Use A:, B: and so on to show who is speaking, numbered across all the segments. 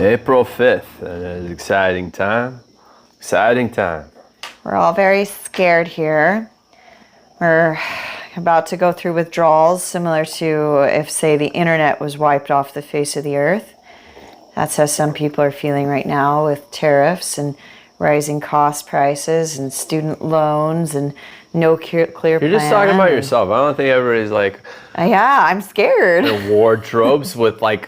A: April 5th. It is exciting time. Exciting time.
B: We're all very scared here. We're about to go through withdrawals similar to if, say, the internet was wiped off the face of the earth. That's how some people are feeling right now with tariffs and rising cost prices and student loans and no clear plan.
A: You're just talking about yourself. I don't think everybody's like...
B: Yeah, I'm scared.
A: Their wardrobes with like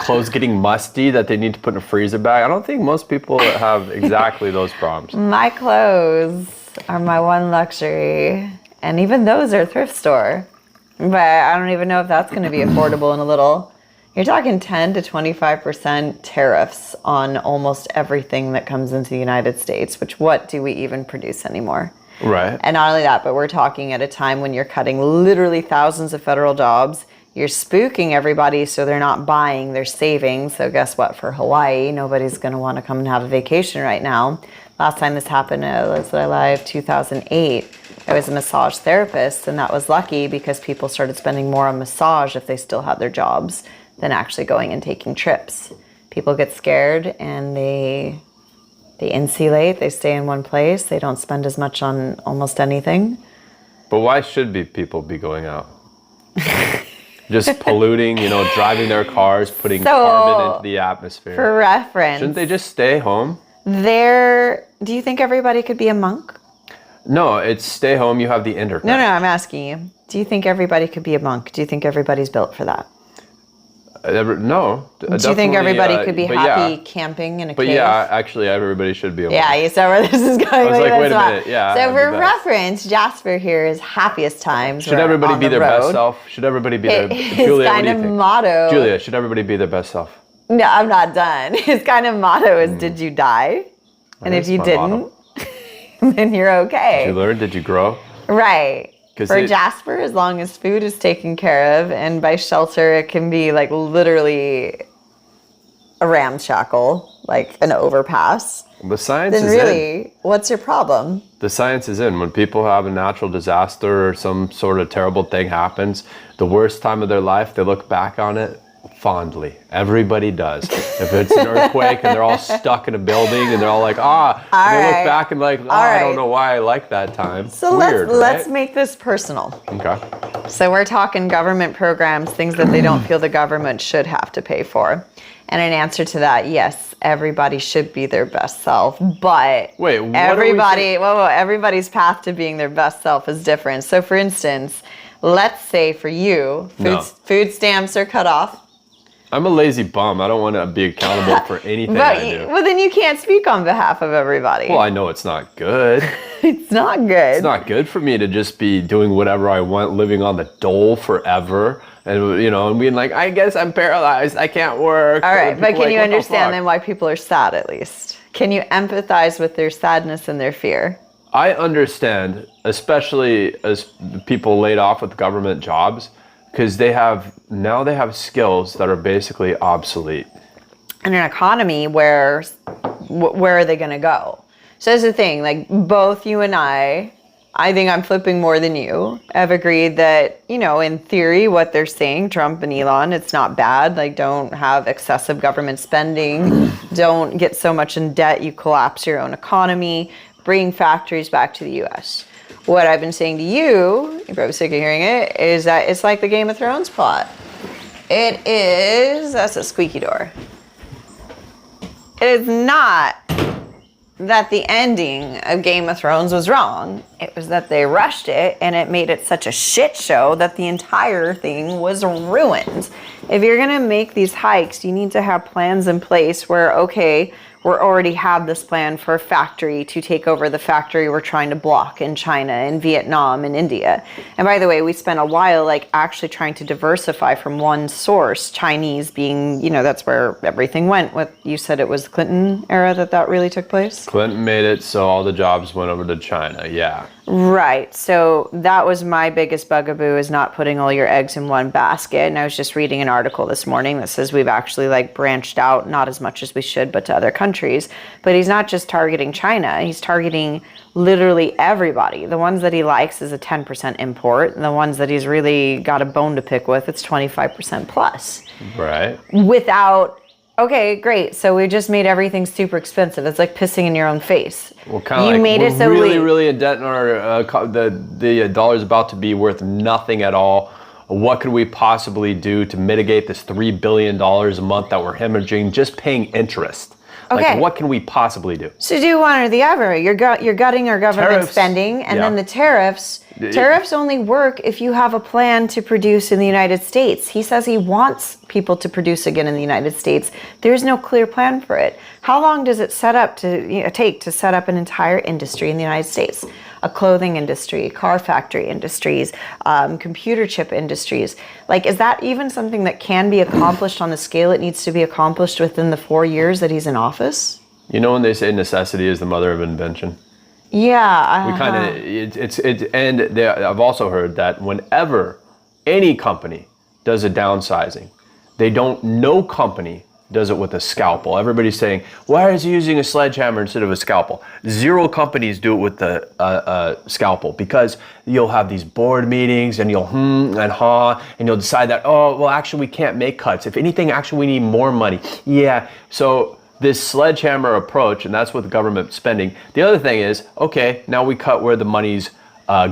A: clothes getting musty that they need to put in a freezer bag. I don't think most people have exactly those problems.
B: My clothes are my one luxury. And even those are thrift store. But I don't even know if that's going to be affordable in a little. You're talking 10 to 25% tariffs on almost everything that comes into the United States, which what do we even produce anymore?
A: Right.
B: And not only that, but we're talking at a time when you're cutting literally thousands of federal jobs. You're spooking everybody so they're not buying, they're saving. So guess what? For Hawaii, nobody's going to want to come and have a vacation right now. Last time this happened, was live 2008. I was a massage therapist, and that was lucky because people started spending more on massage if they still had their jobs than actually going and taking trips. People get scared and they insulate, they stay in one place, they don't spend as much on almost anything.
A: But why should people be going out? Just polluting, driving their cars, putting carbon into the atmosphere.
B: For reference.
A: Shouldn't they just stay home?
B: Do you think everybody could be a monk?
A: No, it's stay home, you have the internet.
B: No, I'm asking you. Do you think everybody could be a monk? Do you think everybody's built for that?
A: No.
B: Do you think everybody could be happy camping in a cave?
A: But yeah, actually everybody should be able
B: Yeah, you saw where this is going.
A: I was like, wait a minute, yeah.
B: So for reference, Jasper here is happiest times.
A: Should everybody be their best self? Should everybody be their... Julia,
B: kind of motto...
A: Julia, should everybody be their best self?
B: No, I'm not done. His kind of motto is, did you die? And if you didn't, then you're okay.
A: Did you learn? Did you grow?
B: Right. For Jasper, as long as food is taken care of, and by shelter, it can be like literally a ramshackle, like an overpass.
A: The science is in.
B: Then really, what's your problem?
A: The science is in. When people have a natural disaster or some sort of terrible thing happens, the worst time of their life, they look back on it fondly. Everybody does. If it's an earthquake and they're all stuck in a building and they're all like, they look back and like, I don't know why I like that time.
B: So let's make this personal.
A: Okay.
B: So we're talking government programs, things that they don't feel the government should have to pay for. And in answer to that, yes, everybody should be their best self, but everybody's path to being their best self is different. So for instance, let's say for you, food stamps are cut off.
A: I'm a lazy bum. I don't want to be accountable for anything I do.
B: Well, then you can't speak on behalf of everybody.
A: Well, I know it's not good.
B: It's not good.
A: It's not good for me to just be doing whatever I want, living on the dole forever. And, and being like, I guess I'm paralyzed. I can't work.
B: All right, but can you understand then why people are sad at least? Can you empathize with their sadness and their fear?
A: I understand, especially as people laid off with government jobs, because they have skills that are basically obsolete.
B: In an economy where are they going to go? So that's the thing, like both you and I think I'm flipping more than you, have agreed that, in theory, what they're saying, Trump and Elon, it's not bad. Like, don't have excessive government spending. Don't get so much in debt you collapse your own economy. Bring factories back to the U.S. What I've been saying to you're probably sick of hearing it, is that it's like the Game of Thrones plot. That's a squeaky door. It is not that the ending of Game of Thrones was wrong. It was that they rushed it and it made it such a shit show that the entire thing was ruined. If you're gonna make these hikes, you need to have plans in place where, okay, we already have this plan for a factory to take over the factory we're trying to block in China and Vietnam and India. And by the way, we spent a while actually trying to diversify from one source, Chinese being, that's where everything went with, you said it was Clinton era that really took place?
A: Clinton made it so all the jobs went over to China, yeah.
B: Right. So that was my biggest bugaboo, is not putting all your eggs in one basket. And I was just reading an article this morning that says we've actually branched out, not as much as we should, but to other countries. But he's not just targeting China. He's targeting literally everybody. The ones that he likes is a 10% import. And the ones that he's really got a bone to pick with, it's 25% plus.
A: Right.
B: Without Okay, great. So we just made everything super expensive. It's like pissing in your own face.
A: Well, kind of
B: You
A: like
B: made
A: we're
B: it so
A: really, really in debt, and our the dollar's about to be worth nothing at all. What could we possibly do to mitigate this $3 billion a month that we're hemorrhaging just paying interest?
B: Okay.
A: Like, what can we possibly do?
B: So do one or the other. You're gutting our government
A: Tariffs,
B: spending, and
A: yeah.
B: then the tariffs. Tariffs only work if you have a plan to produce in the United States. He says he wants people to produce again in the United States. There's no clear plan for it. How long does it take to set up an entire industry in the United States? A clothing industry, car factory industries, computer chip industries. Like, is that even something that can be accomplished on the scale it needs to be accomplished within the 4 years that he's in office?
A: You know when they say necessity is the mother of invention?
B: Yeah.
A: We kind of, I've also heard that whenever any company does a downsizing, no company does it with a scalpel. Everybody's saying, why is he using a sledgehammer instead of a scalpel? 0 companies do it with a scalpel, because you'll have these board meetings and you'll and ha, and you'll decide that, oh, well, actually, we can't make cuts. If anything, actually, we need more money. Yeah, so this sledgehammer approach, and that's with the government spending. The other thing is, okay, now we cut where the money's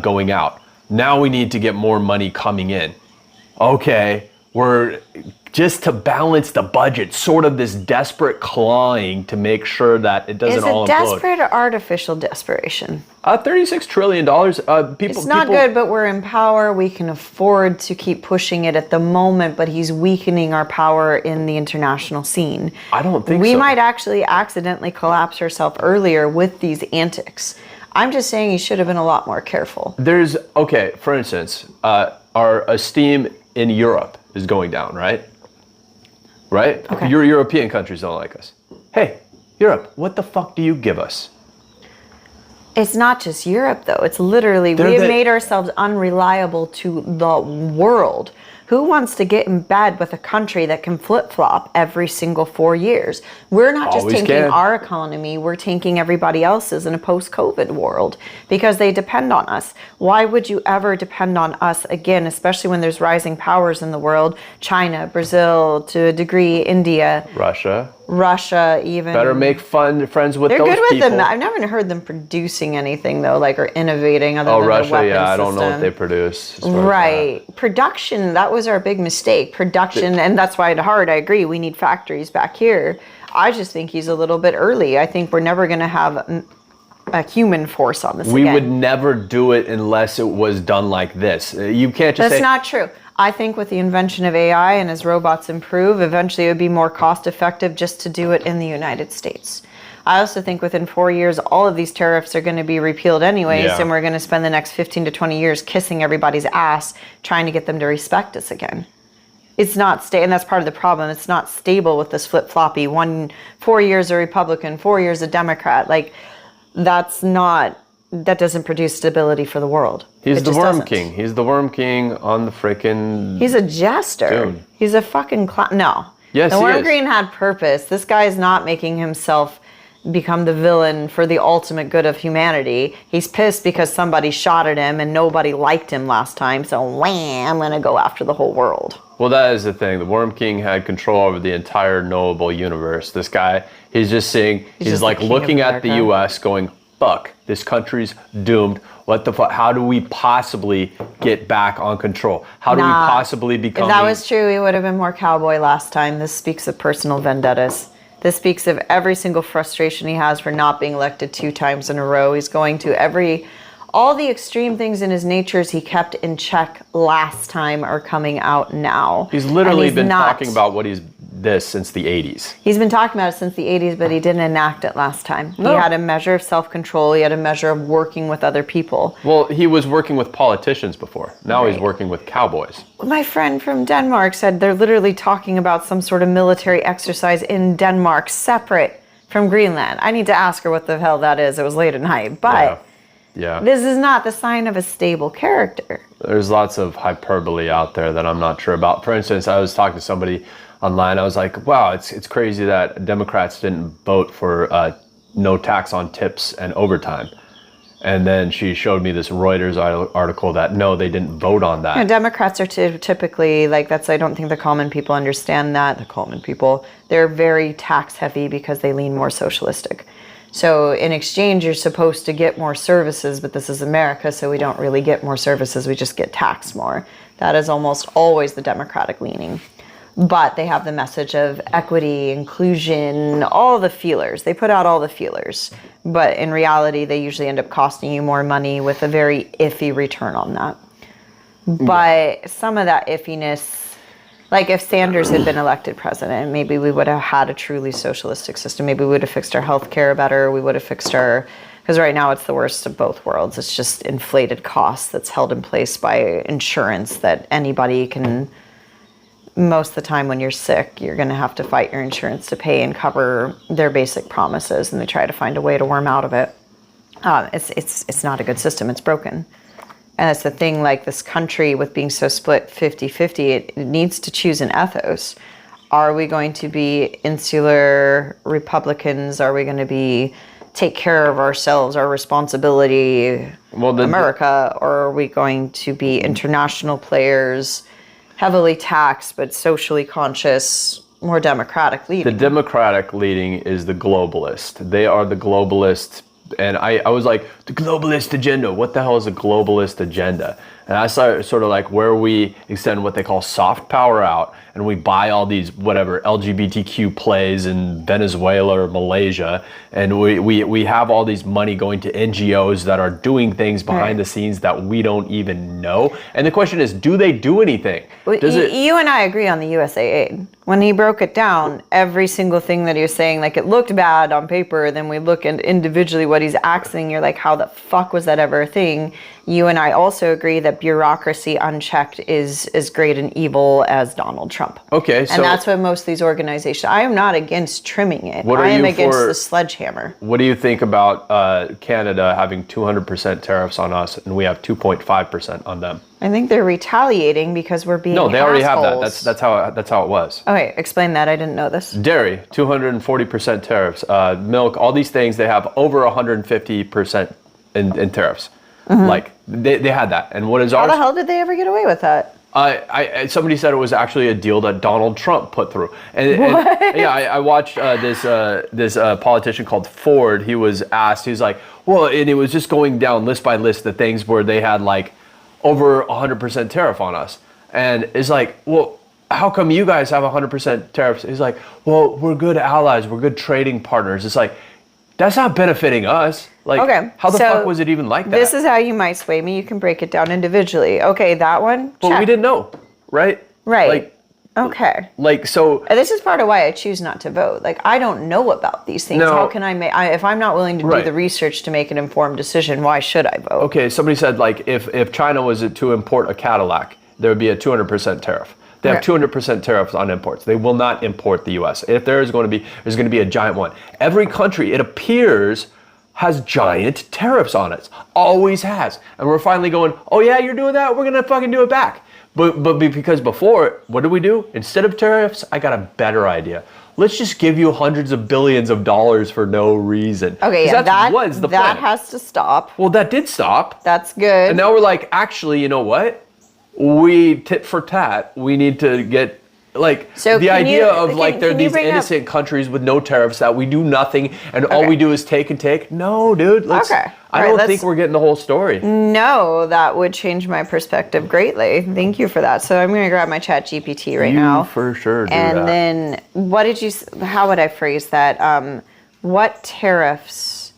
A: going out. Now we need to get more money coming in. Okay, we're just to balance the budget, sort of this desperate clawing to make sure that it doesn't all implode.
B: Is it desperate or artificial desperation?
A: $36 trillion.
B: It's not good, but we're in power. We can afford to keep pushing it at the moment, but he's weakening our power in the international scene.
A: I don't think so.
B: We might actually accidentally collapse ourselves earlier with these antics. I'm just saying he should have been a lot more careful.
A: Okay, for instance, our esteem in Europe is going down, right? Right?
B: Okay.
A: European countries don't like us. Hey, Europe, what the fuck do you give us?
B: It's not just Europe, though. It's literally, we have made ourselves unreliable to the world. Who wants to get in bed with a country that can flip-flop every single 4 years? We're not just tanking our economy, we're tanking everybody else's in a post-COVID world because they depend on us. Why would you ever depend on us again, especially when there's rising powers in the world? China, Brazil, to a degree, India. Russia even.
A: Better make friends with those people.
B: They're good with them. I've never heard them producing anything, though, like, or innovating other than
A: Russia,
B: their weapon
A: yeah, I
B: system.
A: don't know what they produce.
B: Right. Production, that was our big mistake. Production, and that's why I agree, we need factories back here. I just think he's a little bit early. I think we're never going to have a human force on this again.
A: We would never do it unless it was done like this. You can't just say...
B: That's not true. I think with the invention of AI and as robots improve, eventually it would be more cost effective just to do it in the United States. I also think within 4 years, all of these tariffs are going to be repealed anyways, and we're going to spend the next 15 to 20 years kissing everybody's ass trying to get them to respect us again. It's not and that's part of the problem. It's not stable with this flip-floppy 4 years a Republican, 4 years a Democrat. Like, that doesn't produce stability for the world.
A: He's the worm king. He's the worm king on the freaking...
B: He's a jester.
A: Dune.
B: He's a fucking clown. No.
A: Yes,
B: the
A: he
B: worm
A: is.
B: king had purpose. This guy is not making himself become the villain for the ultimate good of humanity. He's pissed because somebody shot at him and nobody liked him last time, so wham, I'm going to go after the whole world.
A: Well, that is the thing. The Worm King had control over the entire knowable universe. This guy, he's just saying, he's like looking at the U.S. going, fuck, this country's doomed. What the fuck? How do we possibly get back on control? How do we possibly become...
B: If that was true, he would have been more cowboy last time. This speaks of personal vendettas. This speaks of every single frustration he has for not being elected 2 times in a row. He's going to all the extreme things in his natures he kept in check last time are coming out now.
A: He's literally been talking about what he's since the 80s. He's
B: been talking about it since the 80s, but he didn't enact it last time.
A: No.
B: He had a measure of self-control. He had a measure of working with other people.
A: Well, he was working with politicians before. Now he's working with cowboys.
B: My friend from Denmark said they're literally talking about some sort of military exercise in Denmark, separate from Greenland. I need to ask her what the hell that is. It was late at night, but this is not the sign of a stable character.
A: There's lots of hyperbole out there that I'm not sure about. For instance, I was talking to somebody online. I was like, wow, it's crazy that Democrats didn't vote for no tax on tips and overtime. And then she showed me this Reuters article that no, they didn't vote on that.
B: Yeah, Democrats are typically like that's. I don't think the common people understand that. The common people, they're very tax heavy because they lean more socialistic. So in exchange, you're supposed to get more services, but this is America, so we don't really get more services. We just get taxed more. That is almost always the Democratic leaning. But they have the message of equity, inclusion, all the feelers. They put out all the feelers. But in reality, they usually end up costing you more money with a very iffy return on that. But some of that iffiness, like if Sanders had been elected president, maybe we would have had a truly socialistic system. Maybe we would have fixed our health care better. We would have fixed our, because right now it's the worst of both worlds. It's just inflated costs that's held in place by insurance that anybody can. Most of the time when you're sick, you're going to have to fight your insurance to pay and cover their basic promises, and they try to find a way to worm out of it. It's not a good system. It's broken. And it's the thing, like this country with being so split 50-50, it needs to choose an ethos. Are we going to be insular Republicans? Are we going to be take care of ourselves, our responsibility, America? Or are we going to be international players, heavily taxed but socially conscious, more democratic leading?
A: The democratic leading is the globalist. They are the globalist. And I was like, the globalist agenda. What the hell is a globalist agenda? And I saw sort of like where we extend what they call soft power out, and we buy all these whatever LGBTQ plays in Venezuela or Malaysia, and we have all these money going to NGOs that are doing things behind the scenes that we don't even know. And the question is, do they do anything?
B: You and I agree on the USAID. When he broke it down, every single thing that he was saying, like it looked bad on paper, then we look at individually what he's asking, you're like, how the fuck was that ever a thing? You and I also agree that bureaucracy unchecked is as great and evil as Donald Trump.
A: Okay, so...
B: And that's what most of these organizations... I am not against trimming it. I am against the sledgehammer.
A: What do you think about Canada having 200% tariffs on us and we have 2.5% on them?
B: I think they're retaliating because we're being
A: No, they already have that.
B: assholes.
A: That's how it was.
B: Okay, explain that. I didn't know this.
A: Dairy, 240% tariffs. Milk, all these things, they have over 150% in tariffs. Like, they had that. And what is ours?
B: How the hell did they ever get away with that?
A: Somebody said it was actually a deal that Donald Trump put through. I watched this politician called Ford. He was asked, he was like, well, and it was just going down list by list the things where they had like over 100% tariff on us. And it's like, well, how come you guys have 100% tariffs? He's like, well, we're good allies. We're good trading partners. It's like, that's not benefiting us. Like,
B: okay,
A: how the fuck was it even like that?
B: This is how you might sway me. You can break it down individually. Okay, that one, check.
A: Well, we didn't know, right?
B: Right.
A: Like,
B: okay.
A: Like, so...
B: This is part of why I choose not to vote. Like, I don't know about these things.
A: No.
B: How can I make... if I'm not willing to do the research to make an informed decision, why should I vote?
A: Okay, somebody said, like, if China was to import a Cadillac, there would be a 200% tariff. They have 200% tariffs on imports. They will not import the U.S. If there's going to be a giant one. Every country, it appears, has giant tariffs on it. Always has. And we're finally going, oh yeah, you're doing that? We're going to fucking do it back. But because before, what did we do? Instead of tariffs, I got a better idea. Let's just give you hundreds of billions of dollars for no reason.
B: Okay, yeah,
A: that was the plan.
B: That has to stop.
A: Well, that did stop.
B: That's good.
A: And now we're like, actually, you know what? We tit for tat. We need to get like the idea of like there are these innocent countries with no tariffs that we do nothing and all we do is take and take. No, dude. I don't think we're getting the whole story.
B: No, that would change my perspective greatly. Thank you for that. So I'm going to grab my chat GPT right now.
A: For sure do
B: and
A: that.
B: then how would I phrase that? What tariffs?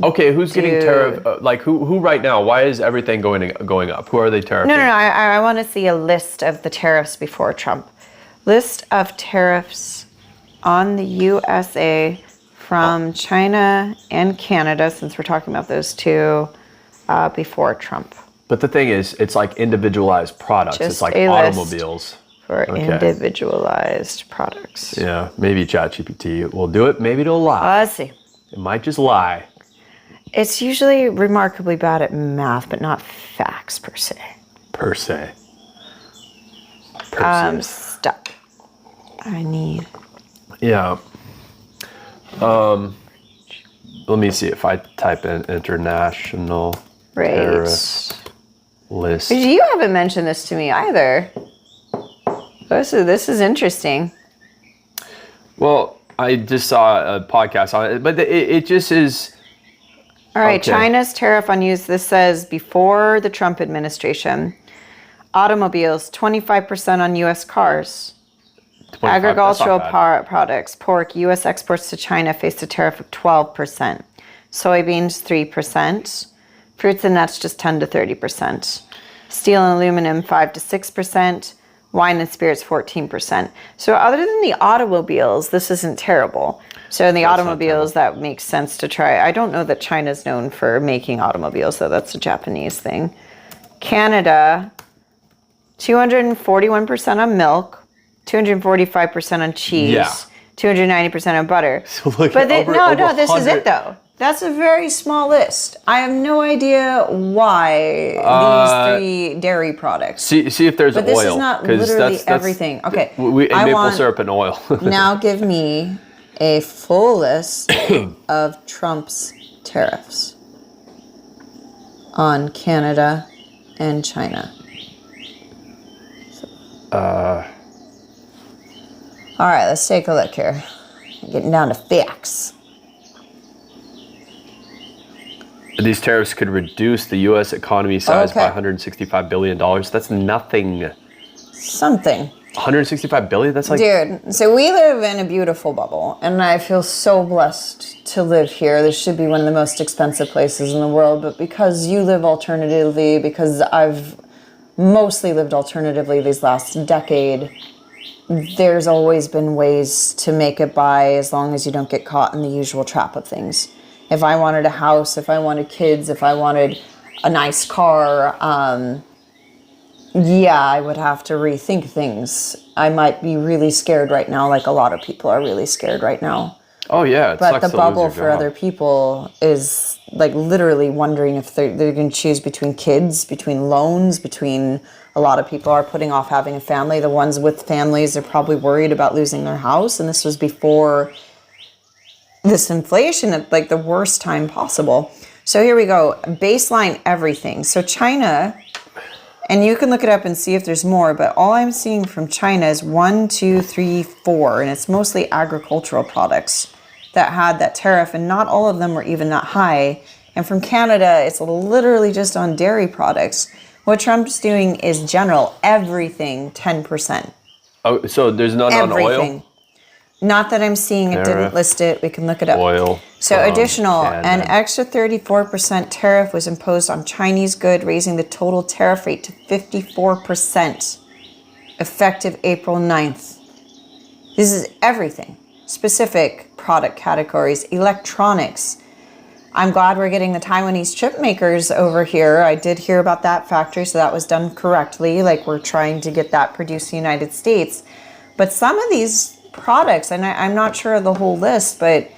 A: Okay, who's getting tariff? Like who right now? Why is everything going up? Who are they tariffing?
B: No. I want to see a list of the tariffs before Trump. List of tariffs on the USA from China and Canada, since we're talking about those two, before Trump.
A: But the thing is, it's like individualized products. It's like automobiles.
B: For individualized products.
A: Yeah, maybe ChatGPT will do it. Maybe it'll lie.
B: Let's see.
A: It might just lie.
B: It's usually remarkably bad at math, but not facts per se. Stop. I need.
A: Yeah. let me see if I type in international tariffs list.
B: You haven't mentioned this to me either. This is interesting.
A: Well, I just saw a podcast on it, but it just is.
B: All right,
A: okay.
B: China's tariff on use, this says before the Trump administration. Automobiles, 25% on U.S. cars.
A: 25,
B: Agricultural products, pork, U.S. exports to China faced a tariff of 12%. Soybeans, 3%. Fruits and nuts, just 10 to 30%. Steel and aluminum, 5 to 6%. Wine and spirits, 14%. So other than the automobiles, this isn't terrible. So in the automobiles, that makes sense to try. I don't know that China's known for making automobiles, though. That's a Japanese thing. Canada, 241% on milk, 245% on cheese, 290% on butter.
A: So look,
B: but this is it, though. That's a very small list. I have no idea why these 3 dairy products.
A: See if there's oil.
B: But this is not literally everything. Okay.
A: Maple syrup and oil.
B: Now give me a full list of Trump's tariffs on Canada and China. All right, let's take a look here. Getting down to facts.
A: These tariffs could reduce the U.S. economy size by $165 billion. That's nothing.
B: Something.
A: 165 billion? That's like...
B: Dude, so we live in a beautiful bubble, and I feel so blessed to live here. This should be one of the most expensive places in the world, but because you live alternatively, because I've mostly lived alternatively these last decade, there's always been ways to make it by as long as you don't get caught in the usual trap of things. If I wanted a house, if I wanted kids, if I wanted a nice car, I would have to rethink things. I might be really scared right now, like a lot of people are really scared right now.
A: Oh, yeah.
B: But the bubble for other people is like literally wondering if they're going to choose between kids, between loans, between... A lot of people are putting off having a family. The ones with families are probably worried about losing their house. And this was before this inflation at like the worst time possible. So here we go. Baseline everything. So China, and you can look it up and see if there's more, but all I'm seeing from China is 1, 2, 3, 4, and it's mostly agricultural products that had that tariff, and not all of them were even that high. And from Canada, it's literally just on dairy products. What Trump's doing is general, everything 10%.
A: Oh, so there's none on oil?
B: Not that I'm seeing, it didn't list it. We can look it up.
A: Oil.
B: So additional, an extra 34% tariff was imposed on Chinese goods, raising the total tariff rate to 54%, effective April 9th. This is everything. Specific product categories, electronics. I'm glad we're getting the Taiwanese chip makers over here. I did hear about that factory, so that was done correctly. Like, we're trying to get that produced in the United States. But some of these products, and I'm not sure of the whole list, but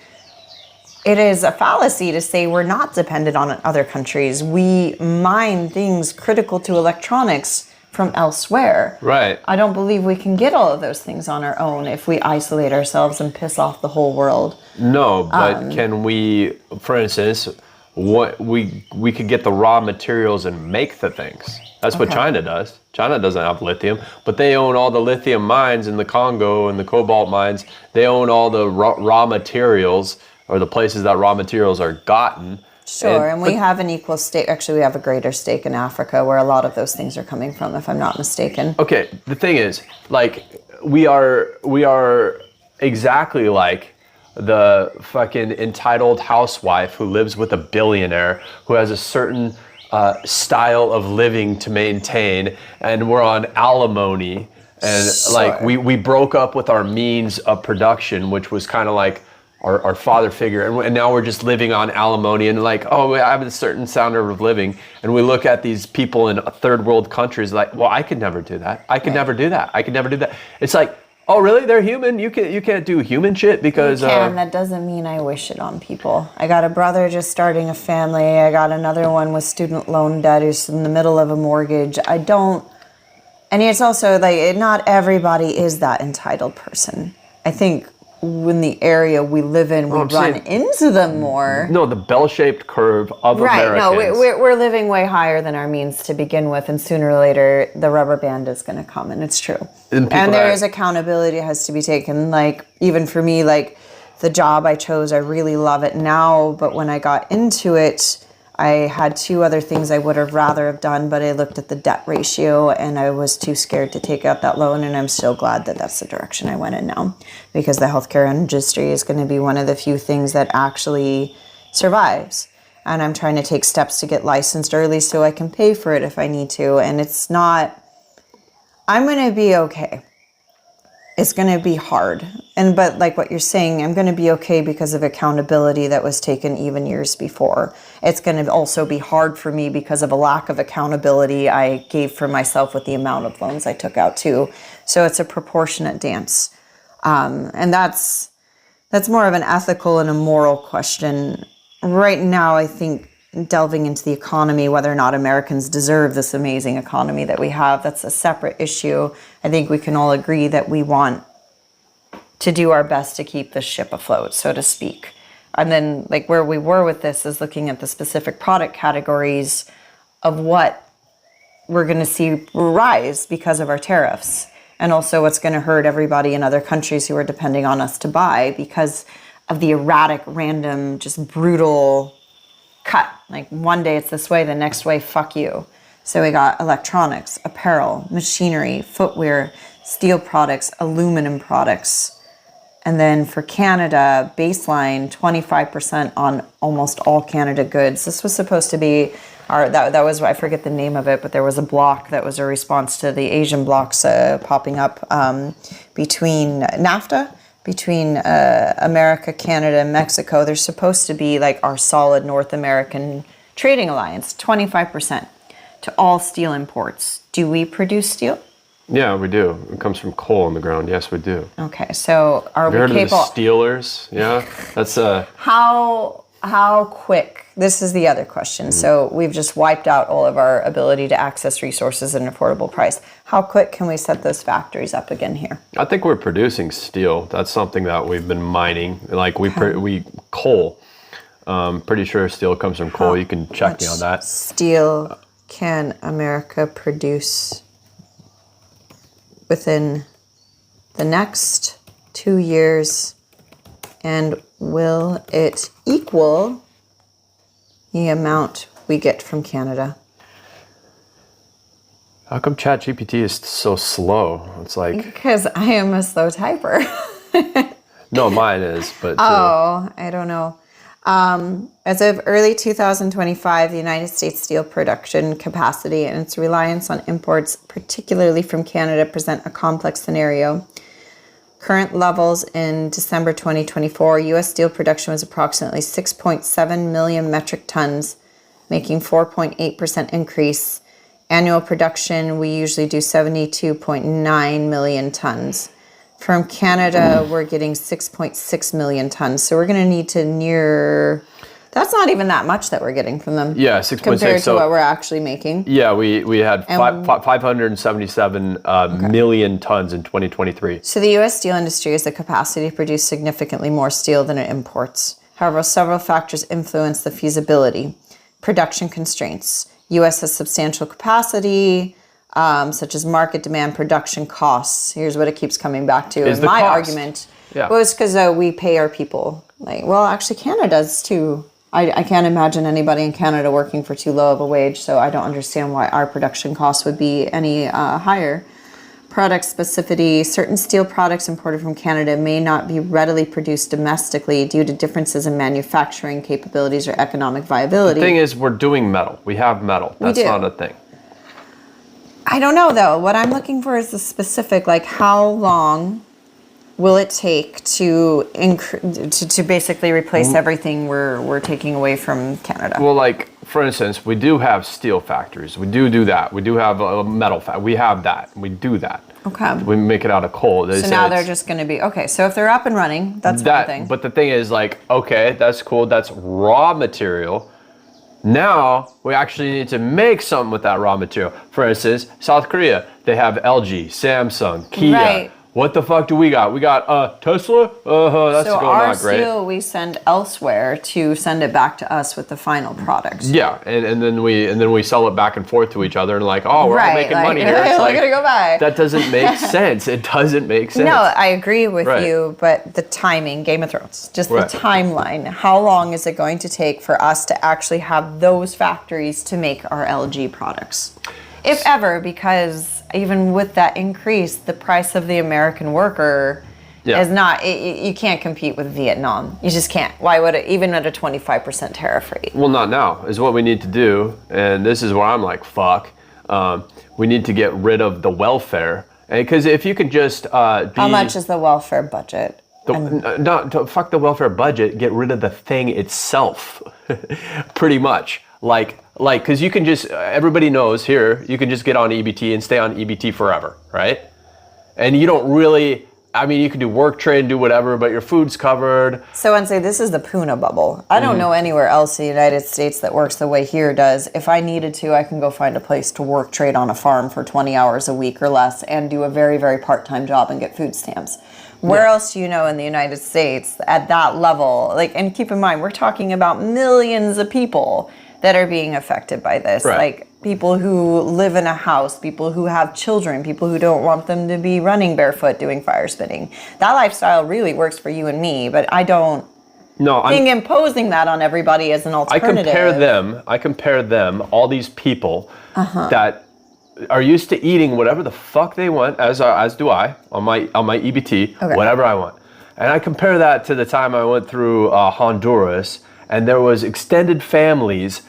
B: it is a fallacy to say we're not dependent on other countries. We mine things critical to electronics from elsewhere.
A: Right.
B: I don't believe we can get all of those things on our own if we isolate ourselves and piss off the whole world.
A: No, but can we, for instance, what we could get the raw materials and make the things. That's what China does. China doesn't have lithium, but they own all the lithium mines in the Congo and the cobalt mines. They own all the raw materials, or the places that raw materials are gotten.
B: Sure, and we have an equal stake. Actually, we have a greater stake in Africa, where a lot of those things are coming from, if I'm not mistaken.
A: Okay, the thing is, like, we are exactly like the fucking entitled housewife who lives with a billionaire who has a certain style of living to maintain, and we're on alimony, and like we broke up with our means of production, which was kind of like our father figure, and now we're just living on alimony, and like, oh, I have a certain standard of living, and we look at these people in third world countries like, well, I could never do that. I could never do that. I could never do that. It's like, oh, really? They're human. You can't do human shit because.
B: You can. That doesn't mean I wish it on people. I got a brother just starting a family. I got another one with student loan debt who's in the middle of a mortgage. I don't. And it's also like not everybody is that entitled person. I think in the area we live in, we run into them more.
A: No, the bell-shaped curve of
B: Right, no,
A: Americans.
B: we're living way higher than our means to begin with, and sooner or later, the rubber band is going to come, and it's true. And there is accountability that has to be taken. Like, even for me, like, the job I chose, I really love it now, but when I got into it, I had two other things I would have rather have done, but I looked at the debt ratio and I was too scared to take out that loan, and I'm still glad that that's the direction I went in now, because the healthcare industry is going to be one of the few things that actually survives. And I'm trying to take steps to get licensed early so I can pay for it if I need to. And it's not, I'm going to be okay. It's going to be hard. But like what you're saying, I'm going to be okay because of accountability that was taken even years before. It's going to also be hard for me because of a lack of accountability I gave for myself with the amount of loans I took out too. So it's a proportionate dance. And that's more of an ethical and a moral question. Right now, I think delving into the economy, whether or not Americans deserve this amazing economy that we have, that's a separate issue. I think we can all agree that we want to do our best to keep the ship afloat, so to speak. And then, like, where we were with this is looking at the specific product categories of what we're going to see rise because of our tariffs, and also what's going to hurt everybody in other countries who are depending on us to buy because of the erratic, random, just brutal cut. Like, one day it's this way, the next way, fuck you. So we got electronics, apparel, machinery, footwear, steel products, aluminum products. And then for Canada, baseline 25% on almost all Canada goods. This was supposed to be that was, I forget the name of it, but there was a block that was a response to the Asian blocks popping up between NAFTA, between America, Canada, and Mexico. There's supposed to be like our solid North American trading alliance, 25% to all steel imports. Do we produce steel?
A: Yeah, we do. It comes from coal in the ground. Yes, we do.
B: Okay, so are we
A: capable?
B: capable?
A: Of the Steelers? Yeah, that's
B: How quick? This is the other question. So we've just wiped out all of our ability to access resources at an affordable price. How quick can we set those factories up again here?
A: I think we're producing steel. That's something that we've been mining. Like we coal. Pretty sure steel comes from coal. You can check me on that.
B: Steel can America produce within the next 2 years, and will it equal the amount we get from Canada?
A: How come ChatGPT is so slow? It's like...
B: Because I am a slow typer.
A: No, mine is, but...
B: I don't know. As of early 2025, the United States steel production capacity and its reliance on imports, particularly from Canada, present a complex scenario. Current levels in December 2024, U.S. steel production was approximately 6.7 million metric tons, making 4.8% increase. Annual production, we usually do 72.9 million tons. From Canada, we're getting 6.6 million tons. So we're going to need to near... That's not even that much that we're getting from them.
A: Yeah, 6.6.
B: Compared to what we're actually making.
A: Yeah, we had 577 million tons in 2023.
B: So the U.S. steel industry has the capacity to produce significantly more steel than it imports. However, several factors influence the feasibility. Production constraints. U.S. has substantial capacity, such as market demand, production costs. Here's what it keeps coming back to.
A: Is
B: and my argument
A: was
B: because we pay our people. Actually, Canada does too. I can't imagine anybody in Canada working for too low of a wage, so I don't understand why our production costs would be any higher. Product specificity. Certain steel products imported from Canada may not be readily produced domestically due to differences in manufacturing capabilities or economic viability.
A: The thing is, we're doing metal. We have metal. That's not a thing.
B: I don't know, though. What I'm looking for is the specific, like, how long will it take to basically replace everything we're taking away from Canada?
A: Well, like, for instance, we do have steel factories. We do that. We do have a metal factory. We have that. We do that.
B: Okay.
A: We make it out of coal.
B: So now they're just going to be, okay, so if they're up and running, that's one thing.
A: But the thing is, like, okay, that's cool. That's raw material. Now, we actually need to make something with that raw material. For instance, South Korea, they have LG, Samsung, Kia.
B: Right.
A: What the fuck do we got? We got Tesla. That's
B: So
A: going
B: our
A: not great.
B: steel we send elsewhere to send it back to us with the final products.
A: Yeah, and then we sell it back and forth to each other, and like, oh, we're all making
B: like,
A: money here. It's
B: we're
A: like,
B: gonna go buy.
A: that doesn't make sense. It doesn't make sense.
B: No, I agree with
A: Right.
B: you, but the timing, Game of Thrones, just
A: Right.
B: the timeline. How long is it going to take for us to actually have those factories to make our LG products? If ever, because even with that increase, the price of the American worker is not, you can't compete with Vietnam. You just can't. Why would it, even at a 25% tariff rate?
A: Well, not now is what we need to do, and this is where I'm like, fuck. We need to get rid of the welfare, because if you can just
B: How much is the welfare budget?
A: fuck the welfare budget, get rid of the thing itself. Pretty much. Like, because you can just, everybody knows here, you can just get on EBT and stay on EBT forever, right? And you don't really, I mean, you can do work trade and do whatever, but your food's covered.
B: So I'd say this is the Puna bubble. I don't know anywhere else in the United States that works the way here does. If I needed to, I can go find a place to work trade on a farm for 20 hours a week or less and do a very, very part-time job and get food stamps. Where else do you know in the United States at that level? Like, and keep in mind, we're talking about millions of people that are being affected by this.
A: Right.
B: Like people who live in a house, people who have children, people who don't want them to be running barefoot doing fire spitting. That lifestyle really works for you and me, but I don't think imposing that on everybody as an alternative.
A: I compare them, all these people that are used to eating whatever the fuck they want, as do I, on my EBT, whatever I want. And I compare that to the time I went through Honduras, and there was extended families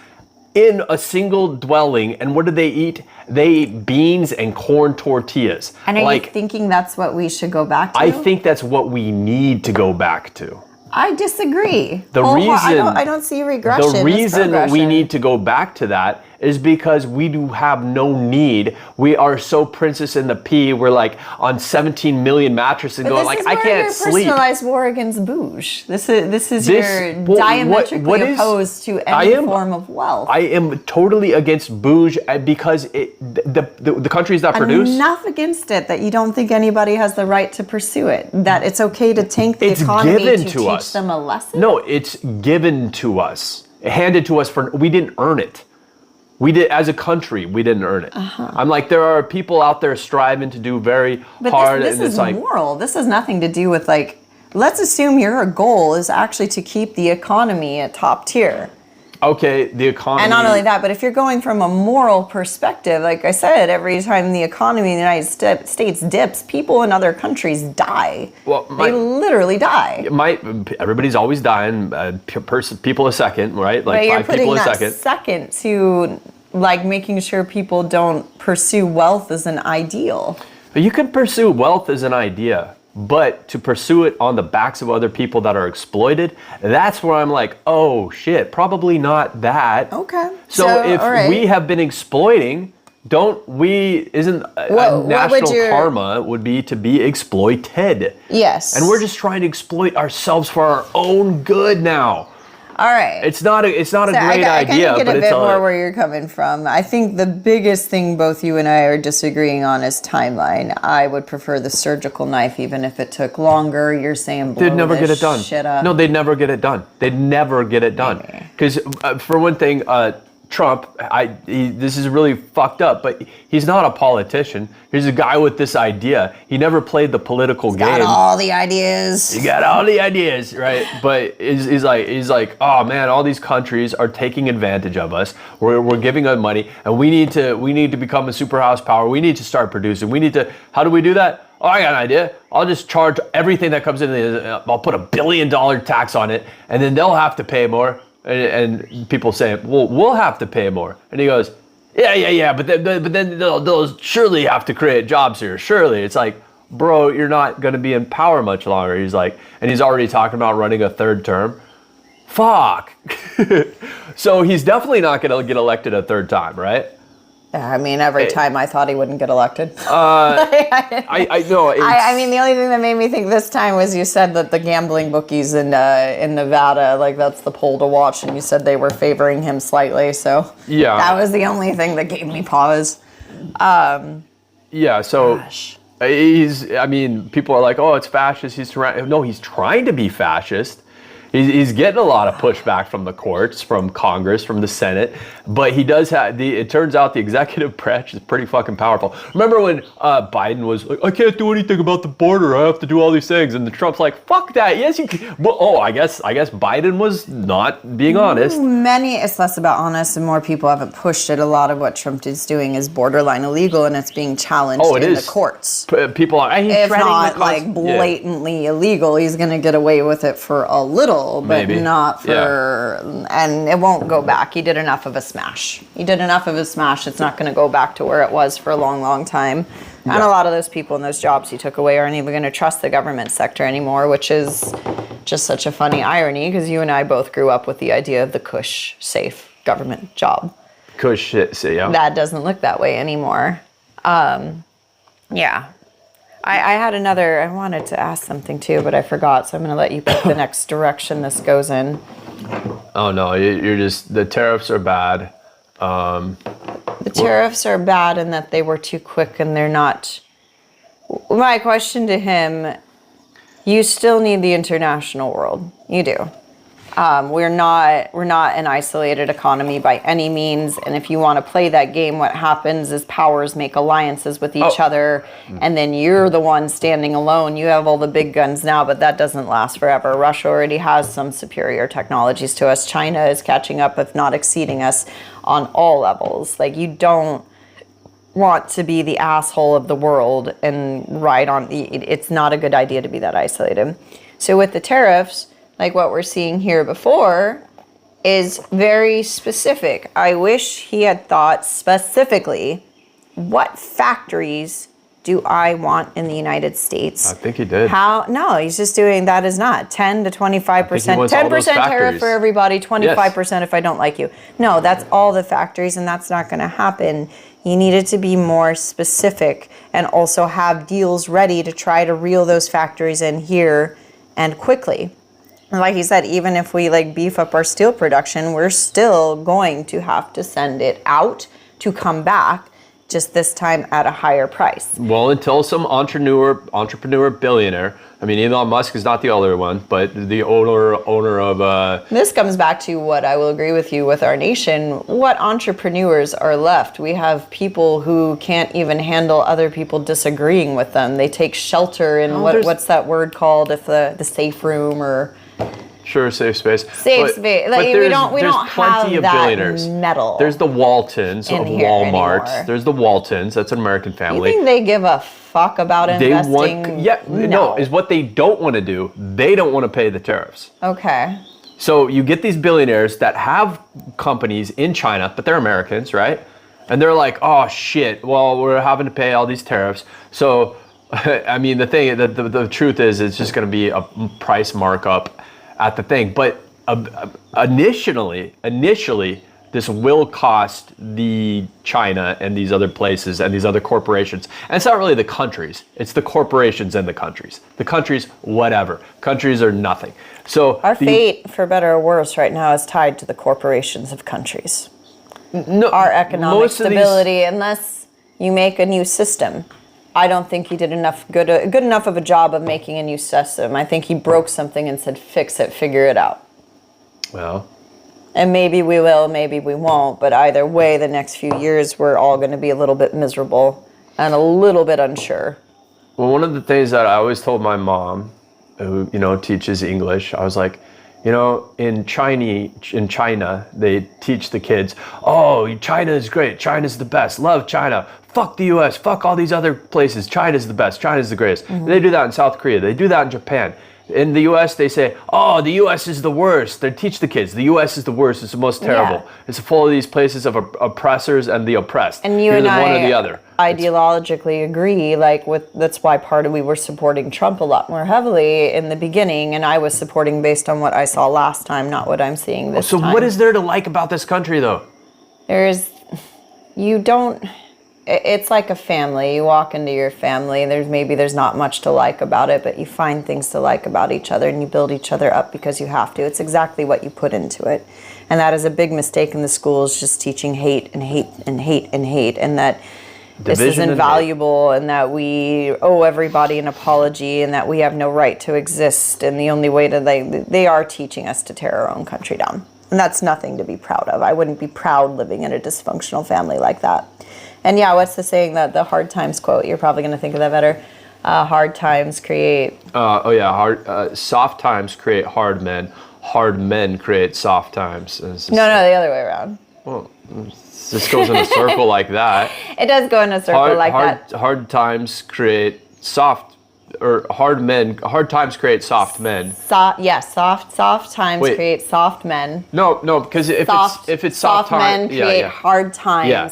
A: in a single dwelling, and what did they eat? They ate beans and corn tortillas.
B: And are you thinking that's what we should go back to?
A: I think that's what we need to go back to.
B: I disagree. I don't see regression.
A: The reason we need to go back to that is because we do have no need. We are so Princess and the Pea. We're like on 17 million mattresses and going like, I can't sleep.
B: Personalized war against bouge. This is your diametrically opposed to any form of wealth.
A: I am totally against bouge because the countries that produce.
B: Enough against it that you don't think anybody has the right to pursue it. That it's okay to tank the economy to teach them a lesson.
A: No, it's given to us, handed to us we didn't earn it. We did, as a country, we didn't earn it. I'm like, there are people out there striving to do very hard.
B: This is like moral. This has nothing to do with like, let's assume your goal is actually to keep the economy at top tier.
A: Okay, the economy.
B: And not only that, but if you're going from a moral perspective, like I said, every time the economy in the United States dips, people in other countries die. Well, they literally die.
A: Everybody's always dying. People a second, right? Like
B: but
A: 5 people a second.
B: You're putting that second to like making sure people don't pursue wealth as an ideal.
A: But you can pursue wealth as an idea. But to pursue it on the backs of other people that are exploited, that's where I'm like, oh shit, probably not that.
B: Okay.
A: So if we have been exploiting, isn't a national karma would be to be exploited?
B: Yes.
A: And we're just trying to exploit ourselves for our own good now.
B: All right.
A: It's not a great idea,
B: I get
A: but
B: a bit more where you're coming from. I think the biggest thing both you and I are disagreeing on is timeline. I would prefer the surgical knife, even if it took longer. You're saying blow
A: they'd never get it done.
B: Shit up.
A: No, they'd never get it done. They'd never get it done. Because for one thing, Trump, this is really fucked up, but he's not a politician. He's a guy with this idea. He never played the political game.
B: Got all the ideas.
A: He got all the ideas, right? But he's like, oh man, all these countries are taking advantage of us. We're giving them money, and we need to become a superhouse power. We need to start producing. How do we do that? Oh, I got an idea. I'll just charge everything that comes in. I'll put $1 billion tax on it, and then they'll have to pay more. And people say, well, we'll have to pay more. And he goes, yeah, but then they'll surely have to create jobs here. Surely. It's like, bro, you're not going to be in power much longer. He's like, and he's already talking about running a third term. Fuck. So he's definitely not going to get elected a third time, right?
B: I mean, every time I thought he wouldn't get elected.
A: I know.
B: I mean, the only thing that made me think this time was you said that the gambling bookies in Nevada, like that's the poll to watch, and you said they were favoring him slightly. So yeah, that was the only thing that gave me pause.
A: Yeah. So,
B: gosh.
A: I mean, people are like, oh, it's fascist. No, he's trying to be fascist. He's getting a lot of pushback from the courts, from Congress, from the Senate, but he does have it turns out the executive branch is pretty fucking powerful. Remember when Biden was like, I can't do anything about the border. I have to do all these things. And Trump's like, fuck that. Yes, you can. Well, I guess Biden was not being honest.
B: It's less about honest and more people haven't pushed it. A lot of what Trump is doing is borderline illegal and it's being challenged in the courts.
A: People are,
B: if not like blatantly illegal, he's going to get away with it for a little. But maybe not for, and it won't go back. He did enough of a smash. It's not going to go back to where it was for a long, long time. And a lot of those people and those jobs he took away aren't even going to trust the government sector anymore, which is just such a funny irony because you and I both grew up with the idea of the cush, safe government job.
A: Cush shit,
B: That doesn't look that way anymore. I had I wanted to ask something too, but I forgot, so I'm going to let you pick the next direction this goes in.
A: Oh no, you're just, the tariffs are bad.
B: The tariffs are bad in that they were too quick and they're not. My question to him, you still need the international world. You do. We're not an isolated economy by any means. And if you want to play that game, what happens is powers make alliances with each other. And then you're the one standing alone. You have all the big guns now, but that doesn't last forever. Russia already has some superior technologies to us. China is catching up, if not exceeding us on all levels. Like, you don't want to be the asshole of the world and ride on. It's not a good idea to be that isolated. So with the tariffs, like what we're seeing here before, is very specific. I wish he had thought specifically, what factories do I want in the United States?
A: I think he did.
B: No, he's just doing, that is not 10 to 25%, 10% tariff for everybody, 25% if I don't like you. No, that's all the factories, and that's not going to happen. He needed to be more specific and also have deals ready to try to reel those factories in here and quickly. Like he said, even if we beef up our steel production, we're still going to have to send it out to come back, just this time at a higher price.
A: Well, until some entrepreneur billionaire, I mean, Elon Musk is not the other one, but the owner of...
B: This comes back to what I will agree with you with our nation. What entrepreneurs are left? We have people who can't even handle other people disagreeing with them. They take shelter in what's that word called? If the safe room or...
A: Sure, safe space.
B: Safe space. We don't have that metal.
A: There's the Waltons of Walmart.
B: Anymore.
A: There's the Waltons. That's an American family.
B: You think they give a fuck about investing?
A: No, is what they don't want to do. They don't want to pay the tariffs.
B: Okay.
A: So you get these billionaires that have companies in China, but they're Americans, right? And they're like, oh shit, well, we're having to pay all these tariffs. So, I mean, the truth is, it's just going to be a price markup at the thing. But initially, this will cost the China and these other places and these other corporations. And it's not really the countries. It's the corporations and the countries. The countries, whatever. Countries are nothing. So
B: our fate, for better or worse, right now is tied to the corporations of countries. No, our economic stability, unless you make a new system. I don't think he did good enough of a job of making a new system. I think he broke something and said, fix it, figure it out.
A: Well.
B: And maybe we will, maybe we won't. But either way, the next few years, we're all going to be a little bit miserable and a little bit unsure.
A: Well, one of the things that I always told my mom, who, teaches English, I was like, in China, they teach the kids, oh, China is great. China's the best. Love China. Fuck the US. Fuck all these other places. China's the best. China's the greatest. Mm-hmm. They do that in South Korea. They do that in Japan. In the US, they say, oh, the US is the worst. They teach the kids, the US is the worst. It's the most terrible. Yeah. It's full of these places of oppressors and the oppressed.
B: And you and I
A: one or the other.
B: Ideologically agree. That's why we were supporting Trump a lot more heavily in the beginning, and I was supporting based on what I saw last time, not what I'm seeing this time.
A: So what is there to like about this country, though?
B: It's like a family. You walk into your family, there's not much to like about it, but you find things to like about each other and you build each other up because you have to. It's exactly what you put into it. And that is a big mistake in the schools, just teaching hate and hate and hate and hate. And that this is
A: Division and
B: invaluable and that we owe everybody an apology and that we have no right to exist. And the only way to, they are teaching us to tear our own country down. And that's nothing to be proud of. I wouldn't be proud living in a dysfunctional family like that. And yeah, what's the saying, that the hard times quote? You're probably going to think of that better. Hard times create...
A: soft times create hard men. Hard men create soft times.
B: No, the other way around.
A: Well, this goes in a circle like that.
B: It does go in a circle that.
A: Hard times create soft, or hard times create soft men.
B: Soft times create soft men.
A: No, because if it's soft
B: men create hard times. Yeah.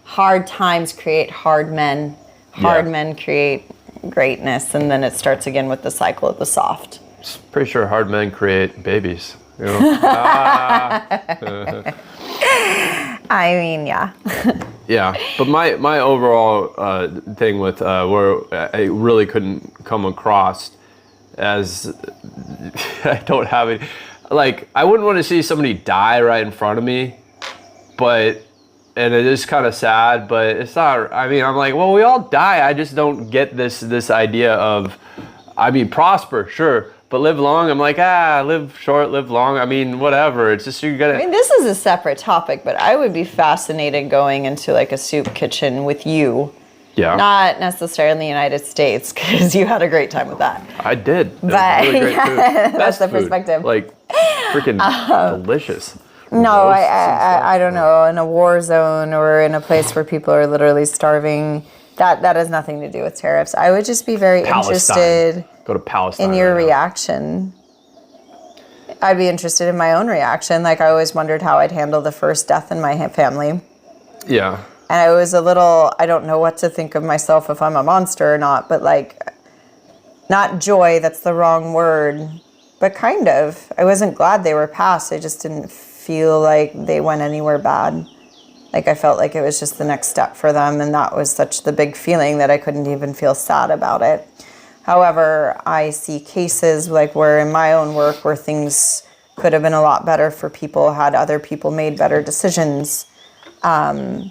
B: Hard times create hard men. Hard men create greatness, and then it starts again with the cycle of the soft.
A: Pretty sure hard men create babies. You know?
B: I mean, yeah.
A: Yeah, but my overall thing with where I really couldn't come across as I don't have it. Like, I wouldn't want to see somebody die right in front of me, and it is kind of sad, but it's not. I mean, I'm like, well, we all die. I just don't get this idea of, I mean, prosper, sure. But live long, I'm like, live short, live long. I mean, whatever. It's just, you gotta...
B: I mean, this is a separate topic, but I would be fascinated going into like a soup kitchen with you.
A: Yeah.
B: Not necessarily in the United States, because you had a great time with that.
A: I did. It
B: but
A: was really great food.
B: That's the
A: food.
B: perspective.
A: Like, freaking delicious.
B: No, I don't know. In a war zone or in a place where people are literally starving, that has nothing to do with tariffs. I would just be very interested...
A: Go to Palestine.
B: In your reaction. I'd be interested in my own reaction. Like, I always wondered how I'd handle the first death in my family.
A: Yeah.
B: And I was I don't know what to think of myself, if I'm a monster or not, but like, not joy, that's the wrong word, but kind of. I wasn't glad they were passed. I just didn't feel like they went anywhere bad. Like, I felt like it was just the next step for them, and that was such the big feeling that I couldn't even feel sad about it. However, I see cases like where in my own work where things could have been a lot better for people had other people made better decisions. You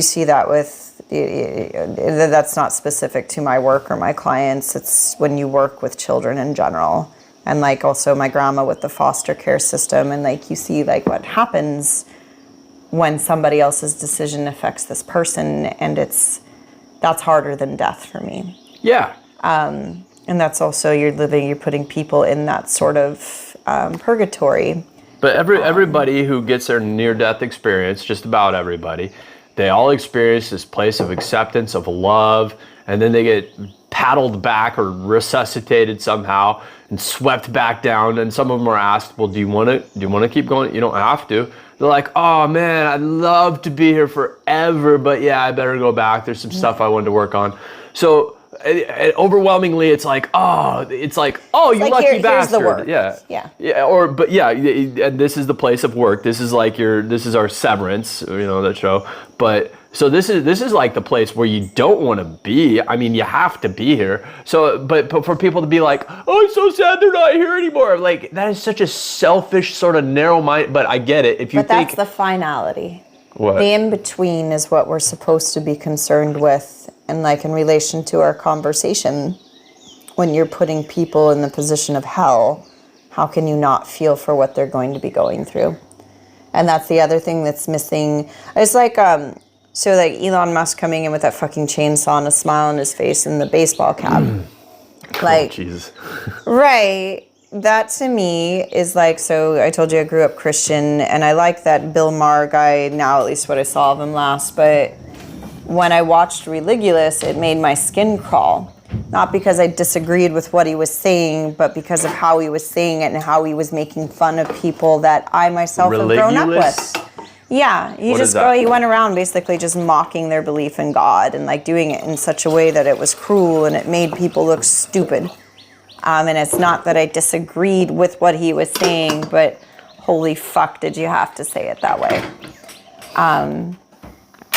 B: see that with, that's not specific to my work or my clients. It's when you work with children in general. And like also my grandma with the foster care system, and like you see like what happens when somebody else's decision affects this person, and that's harder than death for me.
A: Yeah.
B: And that's also, you're putting people in that sort of purgatory.
A: But everybody who gets their near-death experience, just about everybody, they all experience this place of acceptance, of love, and then they get paddled back or resuscitated somehow and swept back down. And some of them are asked, well, do you want to keep going? You don't have to. They're like, oh man, I'd love to be here forever, but yeah, I better go back. There's some stuff I wanted to work on. So overwhelmingly, it's like, oh, you lucky bastard.
B: Here's the work.
A: Yeah. And this is the place of work. This is like this is our severance, that show. But so this is like the place where you don't want to be. I mean, you have to be here. So, but for people to be like, oh, I'm so sad they're not here anymore. Like, that is such a selfish sort of narrow mind. But I get it.
B: But that's the finality.
A: What?
B: The in-between is what we're supposed to be concerned with. And like in relation to our conversation, when you're putting people in the position of hell, how can you not feel for what they're going to be going through? And that's the other thing that's missing. It's like, so like Elon Musk coming in with that fucking chainsaw and a smile on his face and the baseball cap. Like,
A: oh, Jesus.
B: Right. That to me is like, so I told you I grew up Christian, and I like that Bill Maher guy now, at least what I saw of him last, but when I watched Religulous, it made my skin crawl. Not because I disagreed with what he was saying, but because of how he was saying it and how he was making fun of people that I myself have grown up with. Yeah, he went around basically just mocking their belief in God and like doing it in such a way that it was cruel and it made people look stupid. And it's not that I disagreed with what he was saying, but holy fuck, did you have to say it that way?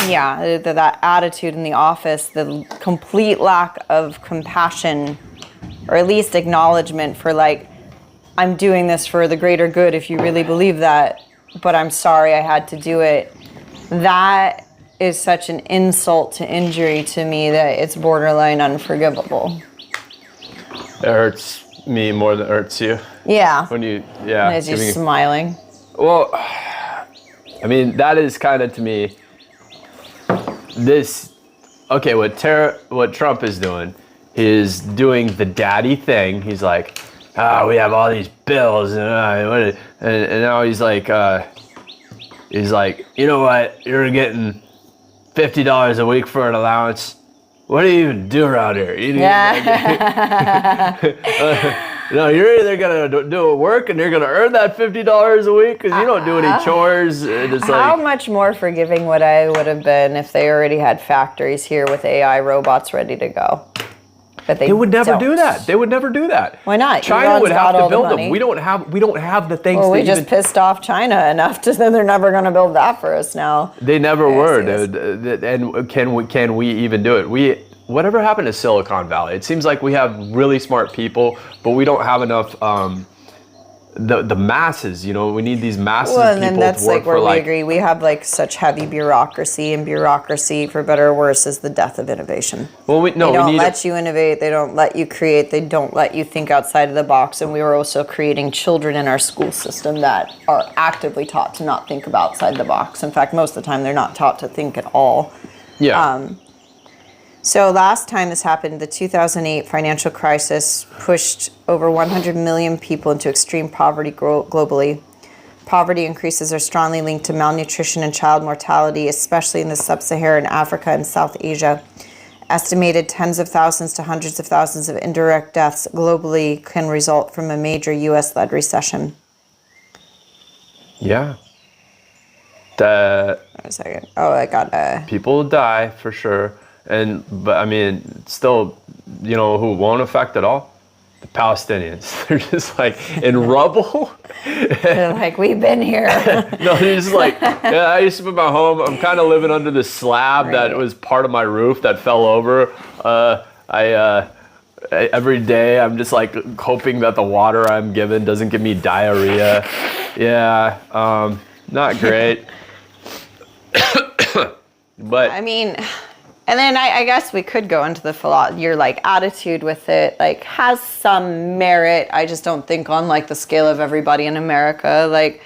B: Yeah, that attitude in the office, the complete lack of compassion, or at least acknowledgement for like, I'm doing this for the greater good if you really believe that, but I'm sorry I had to do it. That is such an insult to injury to me that it's borderline unforgivable.
A: It hurts me more than it hurts you.
B: Yeah.
A: When you, yeah.
B: As you're smiling.
A: Well, I mean, that is kind of to me, okay, what Trump is doing is doing the daddy thing. He's like, we have all these bills, and now he's like, you know what, you're getting $50 a week for an allowance. What do you even do around here? You're either gonna do work and you're gonna earn that $50 a week because you don't do any chores. And it's
B: how much more forgiving would I would have been if they already had factories here with AI robots ready to go? But they
A: would never do that. They would never do that.
B: Why not?
A: China
B: Iran's
A: would have
B: got
A: to
B: all the
A: build them.
B: money.
A: We don't have the things.
B: Well, we just pissed off China enough to say they're never going to build that for us now.
A: They never were, dude. And can we even do it? Whatever happened to Silicon Valley? It seems like we have really smart people, but we don't have enough. The masses, we need these masses of people
B: and then that's
A: to work
B: like where
A: for
B: we agree. We have like such heavy bureaucracy, and bureaucracy, for better or worse, is the death of innovation.
A: Well, they don't
B: let you innovate. They don't let you create. They don't let you think outside of the box. And we are also creating children in our school system that are actively taught to not think about outside the box. In fact, most of the time they're not taught to think at all.
A: Yeah.
B: So last time this happened, the 2008 financial crisis pushed over 100 million people into extreme poverty globally. Poverty increases are strongly linked to malnutrition and child mortality, especially in the sub-Saharan Africa and South Asia. Estimated tens of thousands to hundreds of thousands of indirect deaths globally can result from a major U.S.-led recession.
A: Yeah.
B: Wait a second. Oh, I got
A: people die for sure. But I mean, still, who won't affect at all? The Palestinians. They're just like in rubble.
B: They're like, we've been here.
A: No, they're just like, I used to be my home. I'm kind of living under this slab that was part of my roof that fell over. Every day I'm just like hoping that the water I'm given doesn't give me diarrhea. Yeah, not great. But
B: I mean, and then I guess we could go into your like attitude with it, like has some merit. I just don't think on like the scale of everybody in America. Like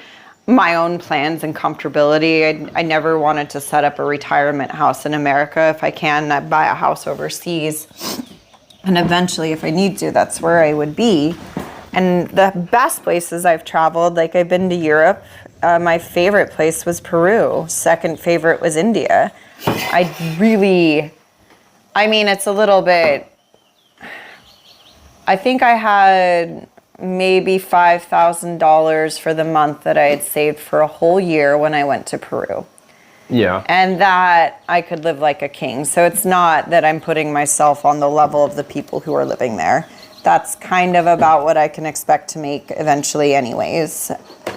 B: my own plans and comfortability. I never wanted to set up a retirement house in America. If I can, I'd buy a house overseas. And eventually, if I need to, that's where I would be. And the best places I've traveled, like I've been to Europe. My favorite place was Peru. Second favorite was India. It's a little bit, I think I had maybe $5,000 for the month that I had saved for a whole year when I went to Peru.
A: Yeah.
B: And that I could live like a king. So it's not that I'm putting myself on the level of the people who are living there. That's kind of about what I can expect to make eventually anyways.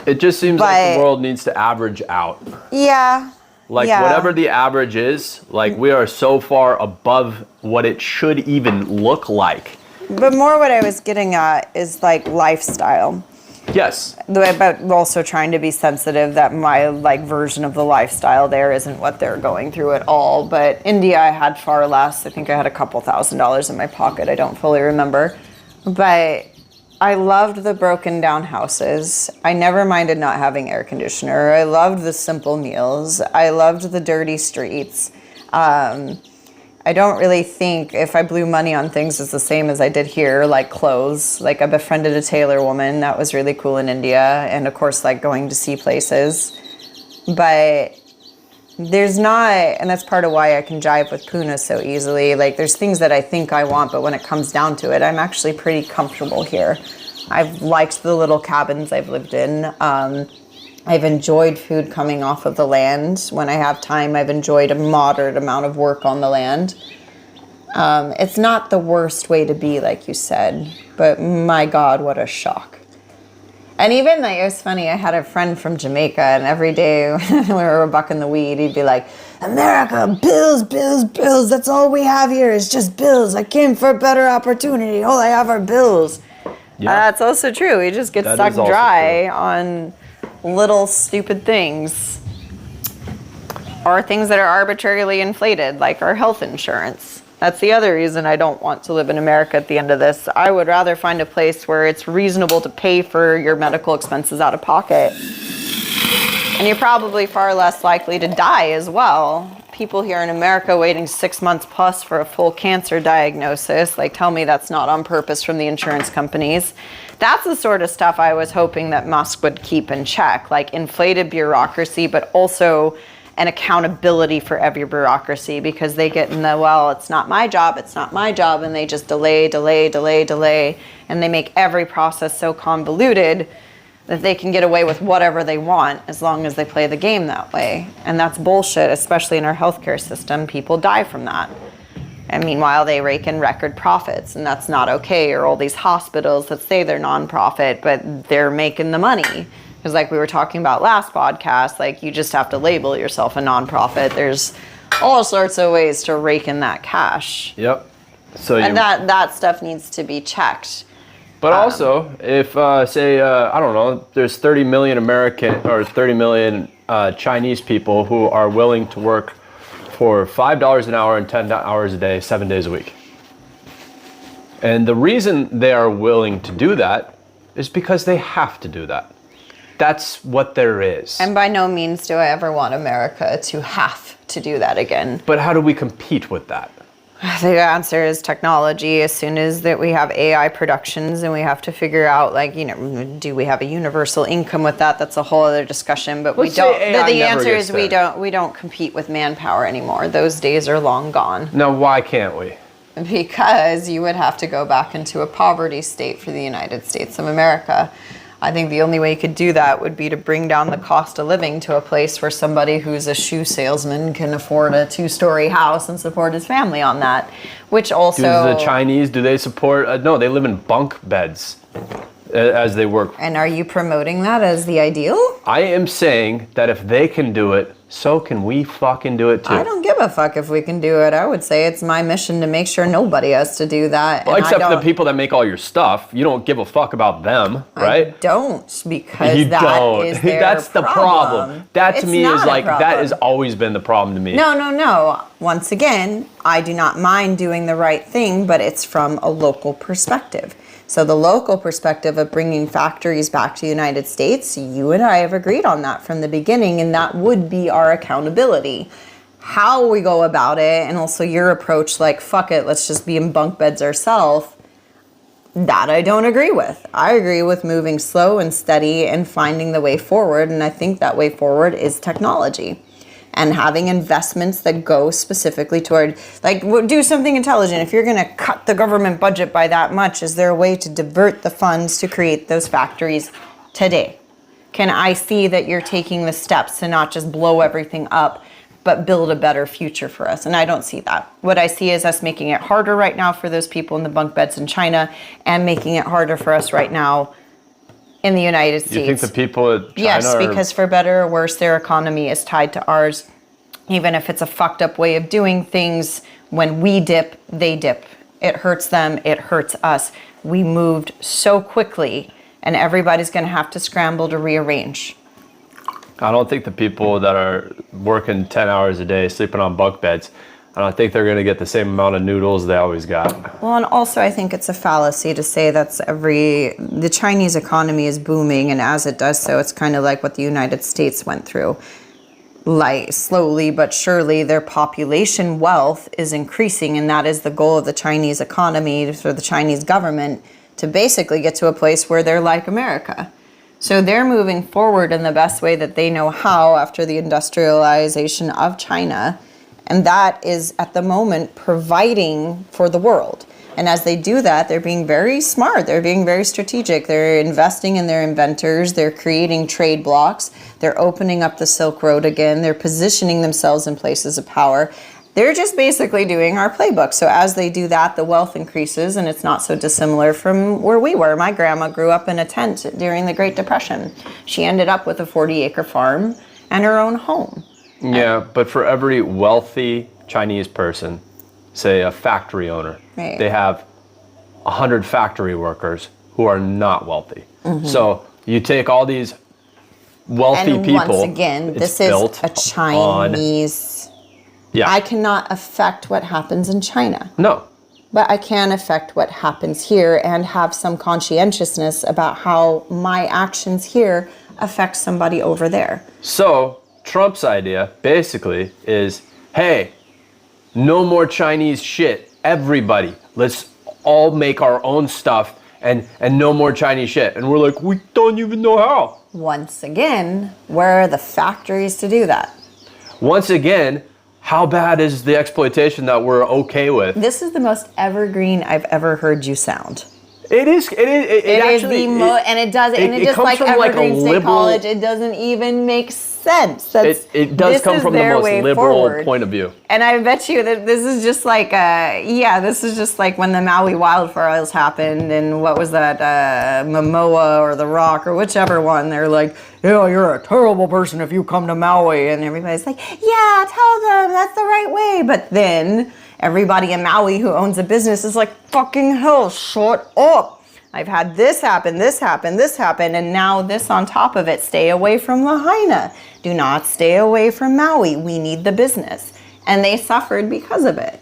A: It just seems like the world needs to average out.
B: Yeah.
A: Whatever the average is, like we are so far above what it should even look like.
B: But more what I was getting at is like lifestyle.
A: Yes.
B: But also trying to be sensitive that my like version of the lifestyle there isn't what they're going through at all. But India, I had far less. I think I had a couple $1,000s in my pocket. I don't fully remember. But I loved the broken down houses. I never minded not having air conditioner. I loved the simple meals. I loved the dirty streets. I don't really think if I blew money on things it's the same as I did here, like clothes. Like I befriended a tailor woman. That was really cool in India. And of course, like going to see places. But there's not, and that's part of why I can jive with Puna so easily. Like there's things that I think I want, but when it comes down to it, I'm actually pretty comfortable here. I've liked the little cabins I've lived in. I've enjoyed food coming off of the land. When I have time, I've enjoyed a moderate amount of work on the land. It's not the worst way to be, like you said, but my God, what a shock. And even like, it was funny, I had a friend from Jamaica, and every day when we were bucking the weed, he'd be like, America, bills, bills, bills. That's all we have here is just bills. I came for a better opportunity. All I have are bills. Yeah. That's also true. We just get sucked dry on little stupid things. or things that are arbitrarily inflated, like our health insurance. That's the other reason I don't want to live in America at the end of this. I would rather find a place where it's reasonable to pay for your medical expenses out of pocket. And you're probably far less likely to die as well. People here in America waiting 6 months plus for a full cancer diagnosis, like, tell me that's not on purpose from the insurance companies. That's the sort of stuff I was hoping that Musk would keep in check, like inflated bureaucracy, but also an accountability for every bureaucracy, because they get in the, well, it's not my job, and they just delay, and they make every process so convoluted that they can get away with whatever they want as long as they play the game that way. And that's bullshit, especially in our healthcare system. People die from that. And meanwhile, they rake in record profits, and that's not okay. Or all these hospitals that say they're nonprofit, but they're making the money. Because like we were talking about last podcast, like, you just have to label yourself a nonprofit. There's all sorts of ways to rake in that cash.
A: Yep. So
B: and that stuff needs to be checked.
A: But also, if say I don't know, there's 30 million American or 30 million Chinese people who are willing to work for $5 an hour and 10 hours a day, 7 days a week. And the reason they are willing to do that is because they have to do that. That's what there is.
B: And by no means do I ever want America to have to do that again.
A: But how do we compete with that?
B: The answer is technology. As soon as that we have AI productions, and we have to figure out, like, you know, do we have a universal income with that? That's a whole other discussion. But
A: Let's
B: we don't.
A: say AI
B: The
A: never
B: answer
A: gets
B: is
A: there.
B: we don't compete with manpower anymore. Those days are long gone.
A: Now, why can't we?
B: Because you would have to go back into a poverty state for the United States of America. I think the only way you could do that would be to bring down the cost of living to a place where somebody who's a shoe salesman can afford a 2-story house and support his family on that. Which also...
A: Do the Chinese, do they support... no, they live in bunk beds as they work.
B: And are you promoting that as the ideal?
A: I am saying that if they can do it, so can we fucking do it too.
B: I don't give a fuck if we can do it. I would say it's my mission to make sure nobody has to do that.
A: Well, except for the people that make all your stuff. You don't give a fuck about them, right?
B: I don't, because
A: You
B: that
A: don't.
B: is their
A: That's the problem. That to
B: It's
A: me
B: not
A: is
B: a
A: like, that
B: problem.
A: has always been the problem to me.
B: No. Once again, I do not mind doing the right thing, but it's from a local perspective. So the local perspective of bringing factories back to the United States, you and I have agreed on that from the beginning, and that would be our accountability. How we go about it, and also your approach, like, fuck it, let's just be in bunk beds ourselves, that I don't agree with. I agree with moving slow and steady and finding the way forward, and I think that way forward is technology. And having investments that go specifically toward, like, do something intelligent. If you're going to cut the government budget by that much, is there a way to divert the funds to create those factories today? Can I see that you're taking the steps to not just blow everything up, but build a better future for us? And I don't see that. What I see is us making it harder right now for those people in the bunk beds in China, and making it harder for us right now in the United States.
A: You think the people in China
B: Yes, because for better or worse, their economy is tied to ours. Even if it's a fucked up way of doing things, when we dip, they dip. It hurts them, it hurts us. We moved so quickly, and everybody's going to have to scramble to rearrange.
A: I don't think the people that are working 10 hours a day, sleeping on bunk beds, I don't think they're going to get the same amount of noodles they always got.
B: Well, and also I think it's a fallacy to say the Chinese economy is booming, and as it does so, it's kind of like what the United States went through. Like, slowly but surely, their population wealth is increasing, and that is the goal of the Chinese economy, for the Chinese government, to basically get to a place where they're like America. So they're moving forward in the best way that they know how after the industrialization of China. And that is, at the moment, providing for the world. And as they do that, they're being very smart. They're being very strategic. They're investing in their inventors. They're creating trade blocks. They're opening up the Silk Road again. They're positioning themselves in places of power. They're just basically doing our playbook. So as they do that, the wealth increases, and it's not so dissimilar from where we were. My grandma grew up in a tent during the Great Depression. She ended up with a 40-acre farm and her own home.
A: Yeah, but for every wealthy Chinese person, say a factory owner,
B: Right.
A: they have 100 factory workers who are not wealthy. Mm-hmm. So you take all these wealthy
B: and
A: people.
B: once again,
A: it's
B: this is
A: built
B: a Chinese.
A: Yeah.
B: I cannot affect what happens in China.
A: No.
B: But I can affect what happens here and have some conscientiousness about how my actions here affect somebody over there.
A: So Trump's idea basically is, hey, no more Chinese shit. Everybody, let's all make our own stuff and no more Chinese shit. And we're like, we don't even know how.
B: Once again, where are the factories to do that?
A: Once again, how bad is the exploitation that we're okay with?
B: This is the most evergreen I've ever heard you sound.
A: It is. It
B: Is
A: actually,
B: and it does, and it just
A: comes
B: like
A: from
B: Evergreen
A: a
B: State
A: liberal,
B: College, it doesn't even make sense.
A: It does come from the most liberal
B: forward.
A: point of view.
B: And I bet you that this is just like, this is just like when the Maui wildfires happened, and what was that, Momoa or The Rock or whichever one. They're like, you're a terrible person if you come to Maui, and everybody's like, yeah, tell them that's the right way. But then everybody in Maui who owns a business is like, fucking hell, shut up. I've had this happen, and now this on top of it. Stay away from Lahaina. Do not stay away from Maui. We need the business. And they suffered because of it.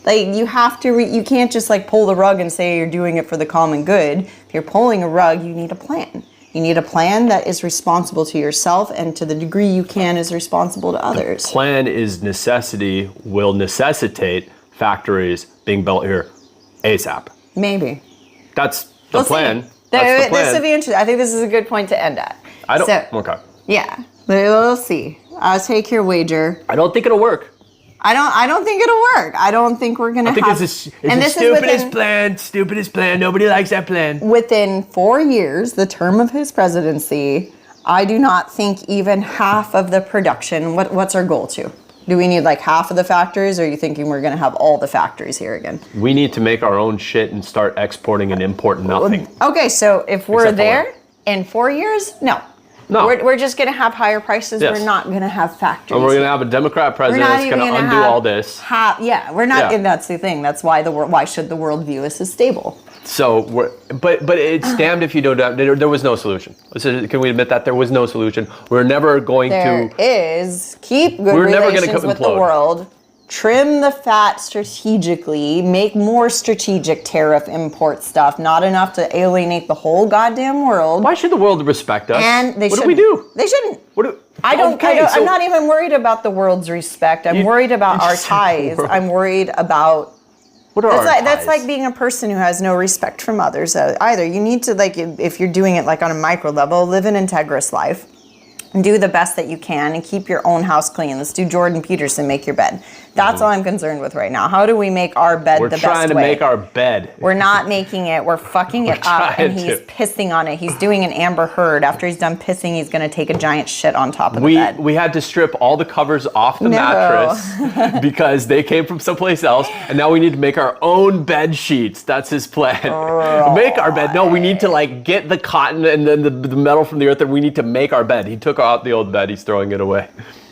B: Like, you have to, you can't just like pull the rug and say you're doing it for the common good. If you're pulling a rug, you need a plan. You need a plan that is responsible to yourself, and to the degree you can is responsible to others.
A: Plan is necessity, will necessitate factories being built here ASAP.
B: Maybe.
A: That's the plan.
B: That's the plan. This would be interesting. I think this is a good point to end at.
A: Okay.
B: Yeah, we'll see. I'll take your wager.
A: I don't think it'll work.
B: I don't think it'll work. I don't think we're gonna.
A: I think it's the stupidest plan. Nobody likes that plan.
B: Within 4 years, the term of his presidency, I do not think even half of the production. What's our goal to? Do we need like half of the factories, or are you thinking we're going to have all the factories here again?
A: We need to make our own shit and start exporting and importing nothing.
B: Okay, so if we're there in 4 years, no. We're just going to have higher prices.
A: Yes.
B: We're not going to have factories.
A: And we're going to have a Democrat president that's going to undo all this.
B: We're not. And that's the thing. That's why why should the world view us as stable?
A: So, but it's damned if you don't. There was no solution. Can we admit that there was no solution? We're never going to.
B: There is. Keep good relations with the world. Trim the fat strategically. Make more strategic tariff import stuff. Not enough to alienate the whole goddamn world.
A: Why should the world respect us?
B: And what
A: do we do?
B: They shouldn't. I'm not even worried about the world's respect. I'm worried about our ties. I'm worried about.
A: What are our ties?
B: That's like being a person who has no respect from others either. You need to, like, if you're doing it like on a micro level, live an integrous life and do the best that you can and keep your own house clean. Let's do Jordan Peterson, make your bed. That's all I'm concerned with right now. How do we make our bed the best way?
A: We're trying to make our bed.
B: We're not making it. We're fucking it up, and he's pissing on it. He's doing an Amber Heard. After he's done pissing, he's going to take a giant shit on top of the bed.
A: We had to strip all the covers off the mattress because they came from someplace else, and now we need to make our own bed sheets. That's his plan. Make our bed. No, we need to like get the cotton and then the metal from the earth, and we need to make our bed. He took out the old bed. He's throwing it away.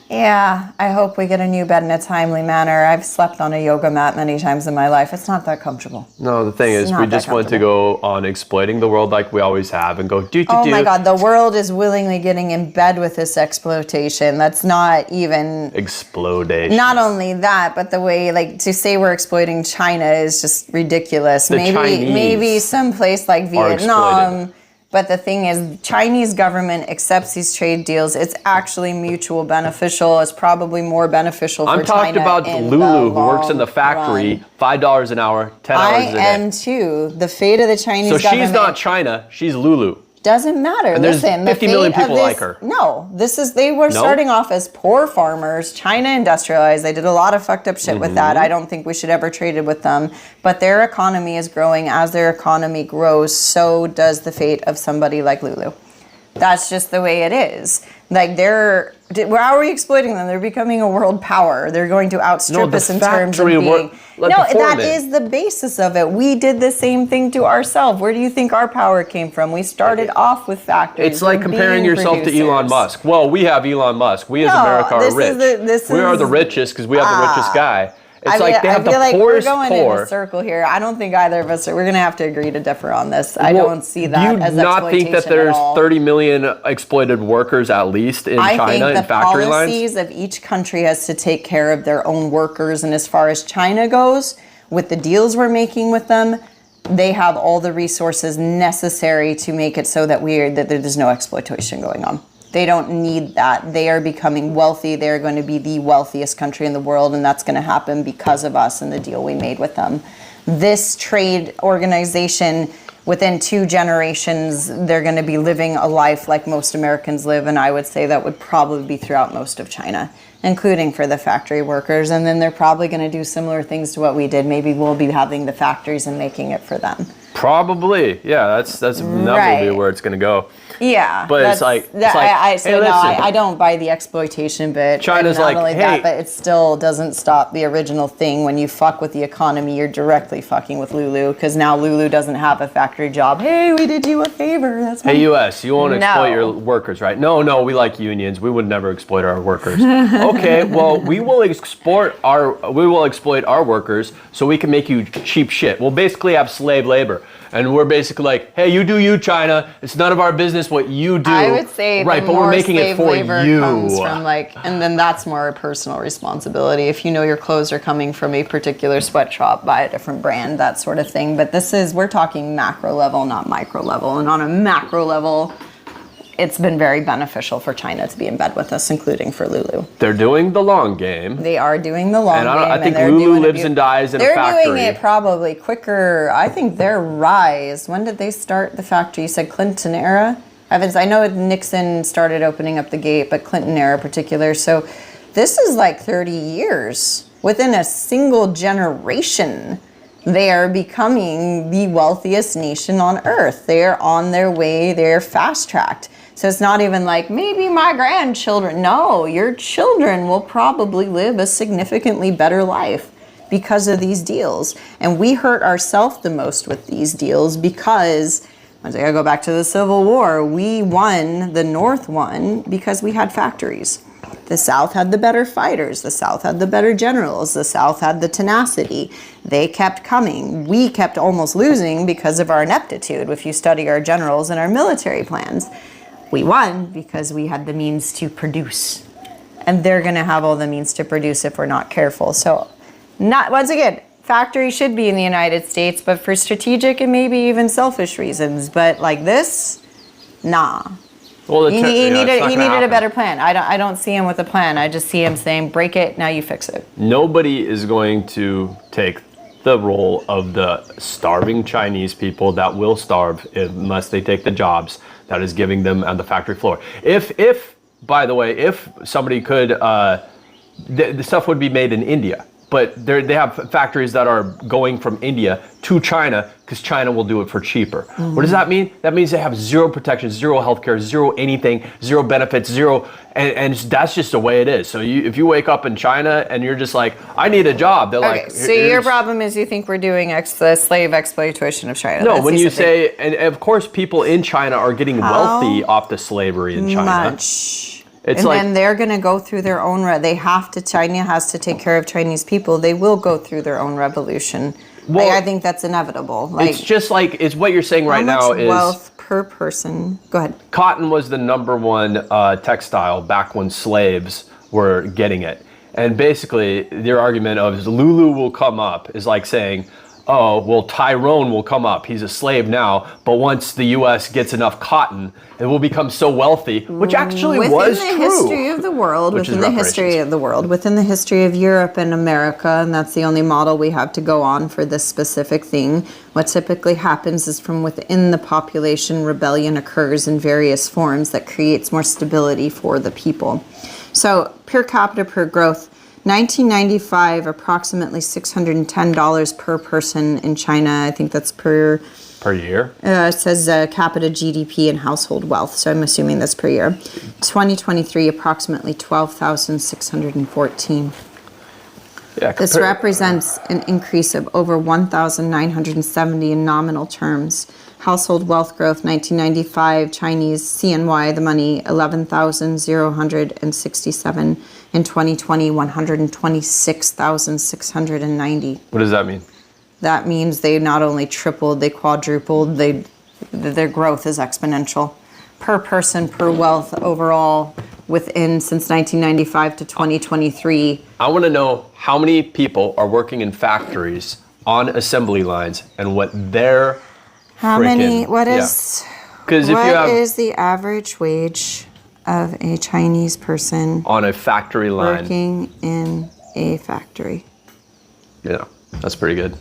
B: Yeah, I hope we get a new bed in a timely manner. I've slept on a yoga mat many times in my life. It's not that comfortable.
A: No, the thing is, we just want to go on exploiting the world like we always have and go do.
B: Oh my God, the world is willingly getting in bed with this exploitation. That's not even...
A: Explodation.
B: Not only that, but the way, like, to say we're exploiting China is just ridiculous. Maybe someplace like Vietnam... But the thing is, Chinese government accepts these trade deals. It's actually mutual beneficial. It's probably more beneficial for China.
A: I'm talking about Lulu, who works in the factory, $5 an hour, 10 hours a day.
B: I am too. The fate of the Chinese government.
A: So she's not China, she's Lulu.
B: Doesn't matter.
A: And there's 50 million people like her.
B: No, they were starting off as poor farmers. China industrialized. They did a lot of fucked up shit with that. I don't think we should ever trade it with them. But their economy is growing. As their economy grows, so does the fate of somebody like Lulu. That's just the way it is. Like, how are we exploiting them? They're becoming a world power. They're going to outstrip us in terms of being... that is the basis of it. We did the same thing to ourselves. Where do you think our power came from? We started off with factories.
A: It's like comparing yourself to Elon Musk. Well, we have Elon Musk. We as America are rich. We are the richest because we have the richest guy. It's like they have the
B: feel like
A: poorest
B: we're going in
A: poor.
B: a circle here. I don't think either of us are. We're going to have to agree to differ on this. I don't see that as
A: Do you not think that
B: exploitation
A: there's
B: at all.
A: 30 million exploited workers at least in China in factory lines?
B: I think the policies of each country has to take care of their own workers. And as far as China goes, with the deals we're making with them, they have all the resources necessary to make it so that there's no exploitation going on. They don't need that. They are becoming wealthy. They're going to be the wealthiest country in the world, and that's going to happen because of us and the deal we made with them. This trade organization, within 2 generations, they're going to be living a life like most Americans live, and I would say that would probably be throughout most of China, including for the factory workers. And then they're probably going to do similar things to what we did. Maybe we'll be having the factories and making it for them.
A: Probably, yeah. That's that will be where it's going to go.
B: Yeah,
A: but it's like
B: I don't buy the exploitation bit.
A: China's
B: not
A: like,
B: only
A: hey,
B: that, but it still doesn't stop the original thing. When you fuck with the economy, you're directly fucking with Lulu, because now Lulu doesn't have a factory job. Hey, we did you a favor. That's
A: hey, U.S., you won't exploit your workers, right? No, we like unions. We would never exploit our workers. Okay, well, we will exploit our workers so we can make you cheap shit. We'll basically have slave labor. And we're basically like, hey, you do you, China. It's none of our business what you do.
B: I would say
A: right, but we're making it for you.
B: Comes from and then that's more a personal responsibility. If you know your clothes are coming from a particular sweatshop, buy a different brand, that sort of thing. But we're talking macro level, not micro level. And on a macro level, it's been very beneficial for China to be in bed with us, including for Lulu.
A: They're doing the long game.
B: They are doing the long game.
A: I think Lulu lives and dies in a factory.
B: They're doing it probably quicker. I think their rise, when did they start the factory? You said Clinton era? I know Nixon started opening up the gate, but Clinton era in particular. So this is like 30 years. Within a single generation, they are becoming the wealthiest nation on earth. They are on their way. They're fast-tracked. So it's not even like, maybe my grandchildren. No, your children will probably live a significantly better life because of these deals. And we hurt ourselves the most with these deals because, once I gotta go back to the Civil War, we won, the North won, because we had factories. The South had the better fighters. The South had the better generals. The South had the tenacity. They kept coming. We kept almost losing because of our ineptitude. If you study our generals and our military plans, we won because we had the means to produce. And they're going to have all the means to produce if we're not careful. So, once again, factory should be in the United States, but for strategic and maybe even selfish reasons. But like this, nah.
A: Well,
B: he needed a better plan. I don't see him with a plan. I just see him saying, break it, now you fix it.
A: Nobody is going to take the role of the starving Chinese people that will starve unless they take the jobs that is giving them on the factory floor. By the way, if somebody could, the stuff would be made in India. But they have factories that are going from India to China because China will do it for cheaper. Mm-hmm. What does that mean? That means they have zero protection, zero healthcare, zero anything, zero benefits, zero, and that's just the way it is. So if you wake up in China and you're just like, I need a job, they're like.
B: So your problem is you think we're doing slave exploitation of China.
A: No, when you say, and of course people in China are getting wealthy off the slavery in China.
B: Then they're going to go through their own. China has to take care of Chinese people. They will go through their own revolution. Well, I think that's inevitable.
A: It's just it's what you're saying right now is
B: wealth per person. Go ahead.
A: Cotton was the number one textile back when slaves were getting it. And basically their argument of Lulu will come up is like saying, oh, well, Tyrone will come up. He's a slave now, but once the U.S. gets enough cotton, it will become so wealthy, which actually was true.
B: Within the history of the world, within the history of Europe and America, and that's the only model we have to go on for this specific thing, what typically happens is from within the population, rebellion occurs in various forms that creates more stability for the people. So per capita per growth, 1995, approximately $610 per person in China. I think that's per
A: year.
B: It says capita GDP and household wealth, so I'm assuming that's per year. 2023, approximately 12,614. Yeah, this represents an increase of over 1,970 in nominal terms Household wealth growth, 1995, Chinese CNY, the money, 11,067. In 2020, 126,690.
A: What does that mean?
B: That means they not only tripled, they quadrupled, their growth is exponential. Per person, per wealth overall, since 1995 to 2023.
A: I want to know how many people are working in factories on assembly lines and what their
B: What is the average wage of a Chinese person
A: on a factory line
B: working in a factory?
A: Yeah, that's pretty good.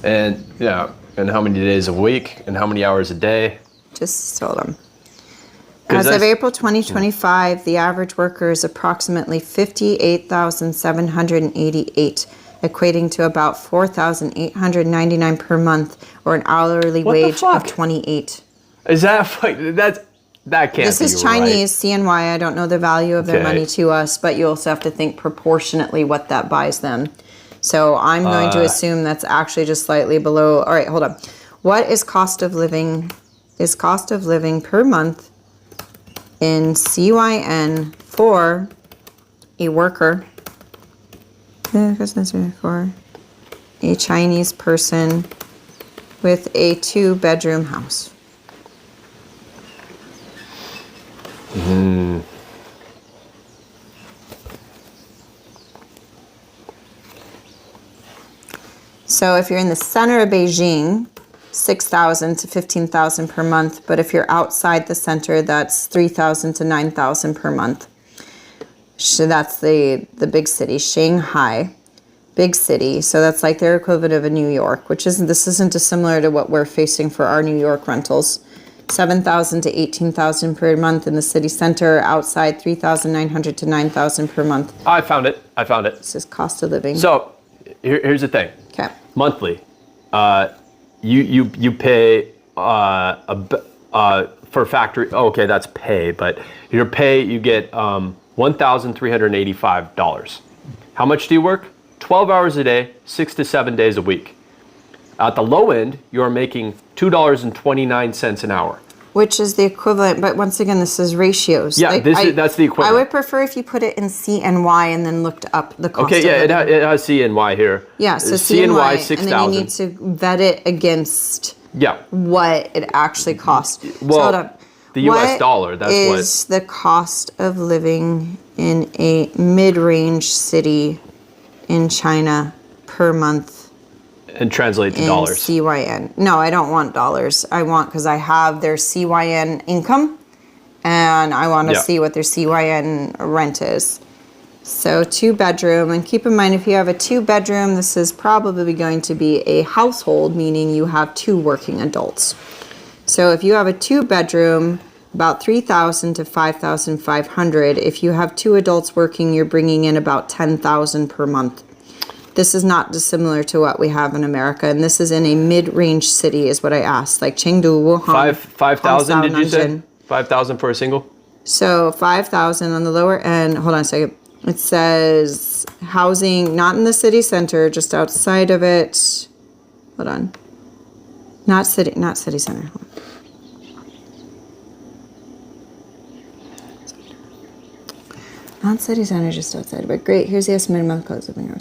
A: And and how many days a week and how many hours a day?
B: Just hold on. As of April 2025, the average worker is approximately 58,788, equating to about 4,899 per month, or an hourly wage of 28.
A: Is that that can't
B: This is Chinese CNY. I don't know the value of their money to us, but you also have to think proportionately what that buys them. So I'm going to assume that's actually just slightly below. All right, hold on. What is cost of living? Is cost of living per month in CYN for a worker, for a Chinese person with a 2-bedroom house? So if you're in the center of Beijing, 6,000 to 15,000 per month. But if you're outside the center, that's 3,000 to 9,000 per month. So that's the big city, Shanghai, big city. So that's like their equivalent of a New York, this isn't dissimilar to what we're facing for our New York rentals. 7,000 to 18,000 per month in the city center. Outside, 3,900 to 9,000 per month.
A: I found it.
B: This is cost of living.
A: So here's the thing.
B: Okay.
A: Monthly. You pay for factory. Oh, okay, that's pay, but your pay you get $1,385. How much do you work? 12 hours a day, 6 to 7 days a week. At the low end, you are making $2.29 an hour.
B: Which is the equivalent, but once again, this is ratios.
A: Yeah, that's the equivalent.
B: I would prefer if you put it in CNY and then looked up the cost.
A: Okay, yeah, it has CNY here.
B: Yeah, so
A: CNY 6,000.
B: And then you need to vet it against what it actually costs.
A: Well,
B: so
A: the US dollar, that's what
B: is the cost of living in a mid-range city in China per month.
A: And translate to dollars.
B: CYN. No, I don't want dollars. Because I have their CYN income, and I want to see what their CYN rent is. So 2-bedroom, and keep in mind if you have a 2-bedroom, this is probably going to be a household, meaning you have 2 working adults. So if you have a 2-bedroom, about 3,000 to 5,500. If you have 2 adults working, you're bringing in about 10,000 per month. This is not dissimilar to what we have in America, and this is in a mid-range city, is what I asked, like Chengdu, Wuhan.
A: 5,000, did you say? 5,000 for a single?
B: So 5,000 on the lower end. Hold on a second. It says housing, not in the city center, just outside of it. Hold on. Not city center. Hold on. Not city center, just outside. But great, here's the estimated monthly cost of living.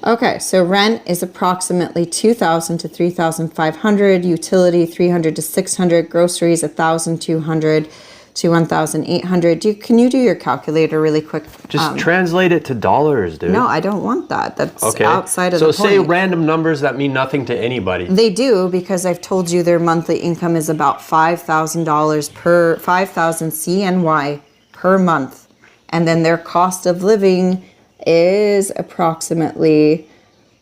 B: Okay, so rent is approximately 2,000 to 3,500. Utility 300 to 600. Groceries 1,200 to 1,800. Can you do your calculator really quick?
A: Just translate it to dollars, dude.
B: No, I don't want that. That's outside of the point.
A: So say random numbers that mean nothing to anybody.
B: They do, because I've told you their monthly income is about $5,000 per 5,000 CNY per month, and then their cost of living is approximately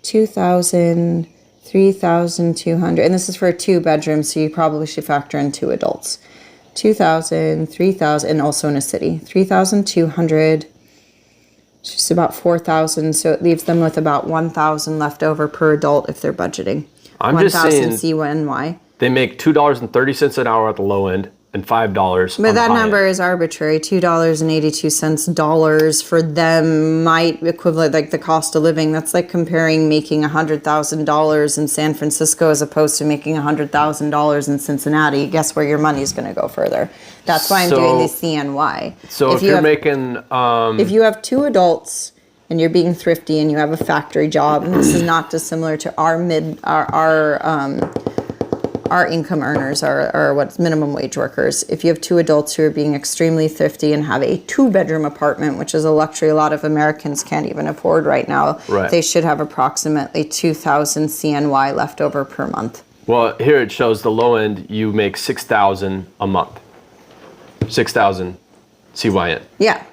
B: 2,000, 3,200, and this is for a 2-bedroom, so you probably should factor in 2 adults. 2,000, 3,000, and also in a city, 3,200, just about 4,000, so it leaves them with about 1,000 left over per adult if they're budgeting.
A: I'm just saying,
B: 1,000 CNY.
A: They make $2.30 an hour at the low end, and $5.
B: But that number is arbitrary. $2.82 dollars for them might equivalent like the cost of living. That's like comparing making $100,000 in San Francisco as opposed to making $100,000 in Cincinnati. Guess where your money's going to go further? That's why I'm doing the CNY.
A: So if you're making,
B: if you have two adults and you're being thrifty and you have a factory job, and this is not dissimilar to our income earners are what's minimum wage workers. If you have two adults who are being extremely thrifty and have a 2-bedroom apartment, which is a luxury a lot of Americans can't even afford right now, they should have approximately 2,000 CNY left over per month.
A: Well, here it shows the low end, you make 6,000 a month. 6,000 CYN.
B: Yeah.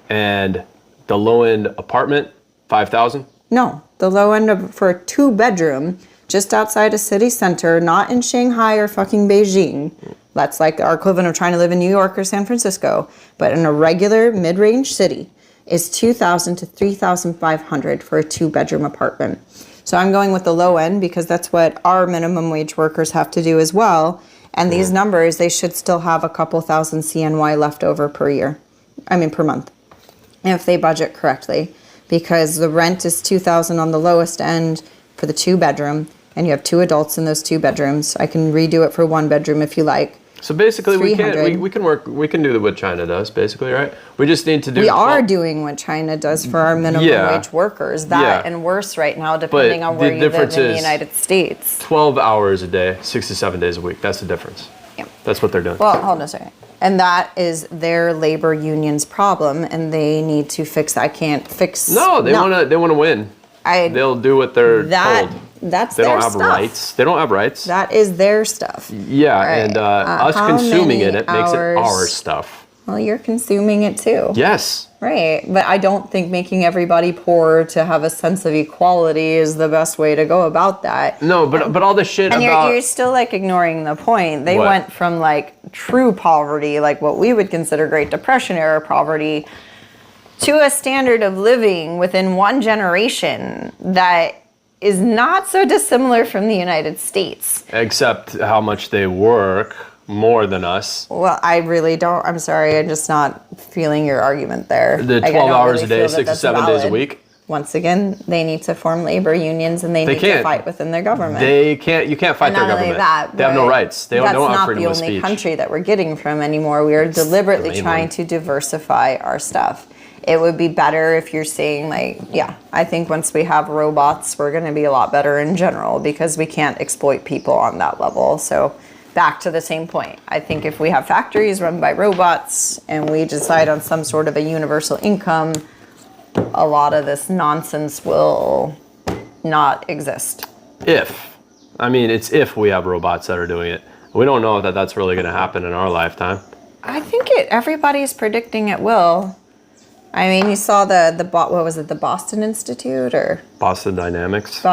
A: And the low end apartment, 5,000?
B: No, the low end for a 2-bedroom just outside a city center, not in Shanghai or fucking Beijing. That's like our equivalent of trying to live in New York or San Francisco. But in a regular mid-range city is $2,000 to $3,500 for a 2-bedroom apartment. So I'm going with the low end because that's what our minimum wage workers have to do as well. And these numbers, they should still have a couple thousand CNY left over per month, if they budget correctly. Because the rent is $2,000 on the lowest end for the 2-bedroom, and you have 2 adults in those 2 bedrooms. I can redo it for 1 bedroom if you like.
A: So basically, we can do what China does, basically, right? We just need to do.
B: We are doing what China does for our minimum wage workers. That and worse right now, depending on where you live in the United States.
A: 12 hours a day, 6 to 7 days a week. That's the difference.
B: Yeah.
A: That's what they're doing.
B: Well, hold on a second. And that is their labor union's problem, and they need to fix that. I can't fix.
A: No, they want to win. They'll do what they're told.
B: That's
A: they
B: their
A: don't have
B: stuff.
A: Rights. They don't have rights.
B: That is their stuff.
A: Yeah, right. And us consuming it makes it our stuff.
B: Well, you're consuming it too.
A: Yes.
B: Right, but I don't think making everybody poor to have a sense of equality is the best way to go about that.
A: No, but all the shit
B: and
A: about...
B: you're still like ignoring the point. They went from like true poverty, like what we would consider Great Depression era poverty, to a standard of living within one generation that is not so dissimilar from the United States.
A: Except how much they work more than us.
B: Well, I really don't. I'm sorry. I'm just not feeling your argument there.
A: The 12 hours a day, 6 to 7 days a week.
B: Once again, they need to form labor unions and they need to fight within their government.
A: You can't fight their government. They have no rights. They don't have freedom of speech. That's not the only country
B: that we're getting from anymore. We are deliberately trying to diversify our stuff. It would be better if you're saying I think once we have robots, we're going to be a lot better in general because we can't exploit people on that level. So back to the same point. I think if we have factories run by robots and we decide on some sort of a universal income, a lot of this nonsense will not exist.
A: It's if we have robots that are doing it. We don't know that that's really going to happen in our lifetime.
B: I think everybody's predicting it will. I mean, you saw the Boston Institute or
A: Boston Dynamics,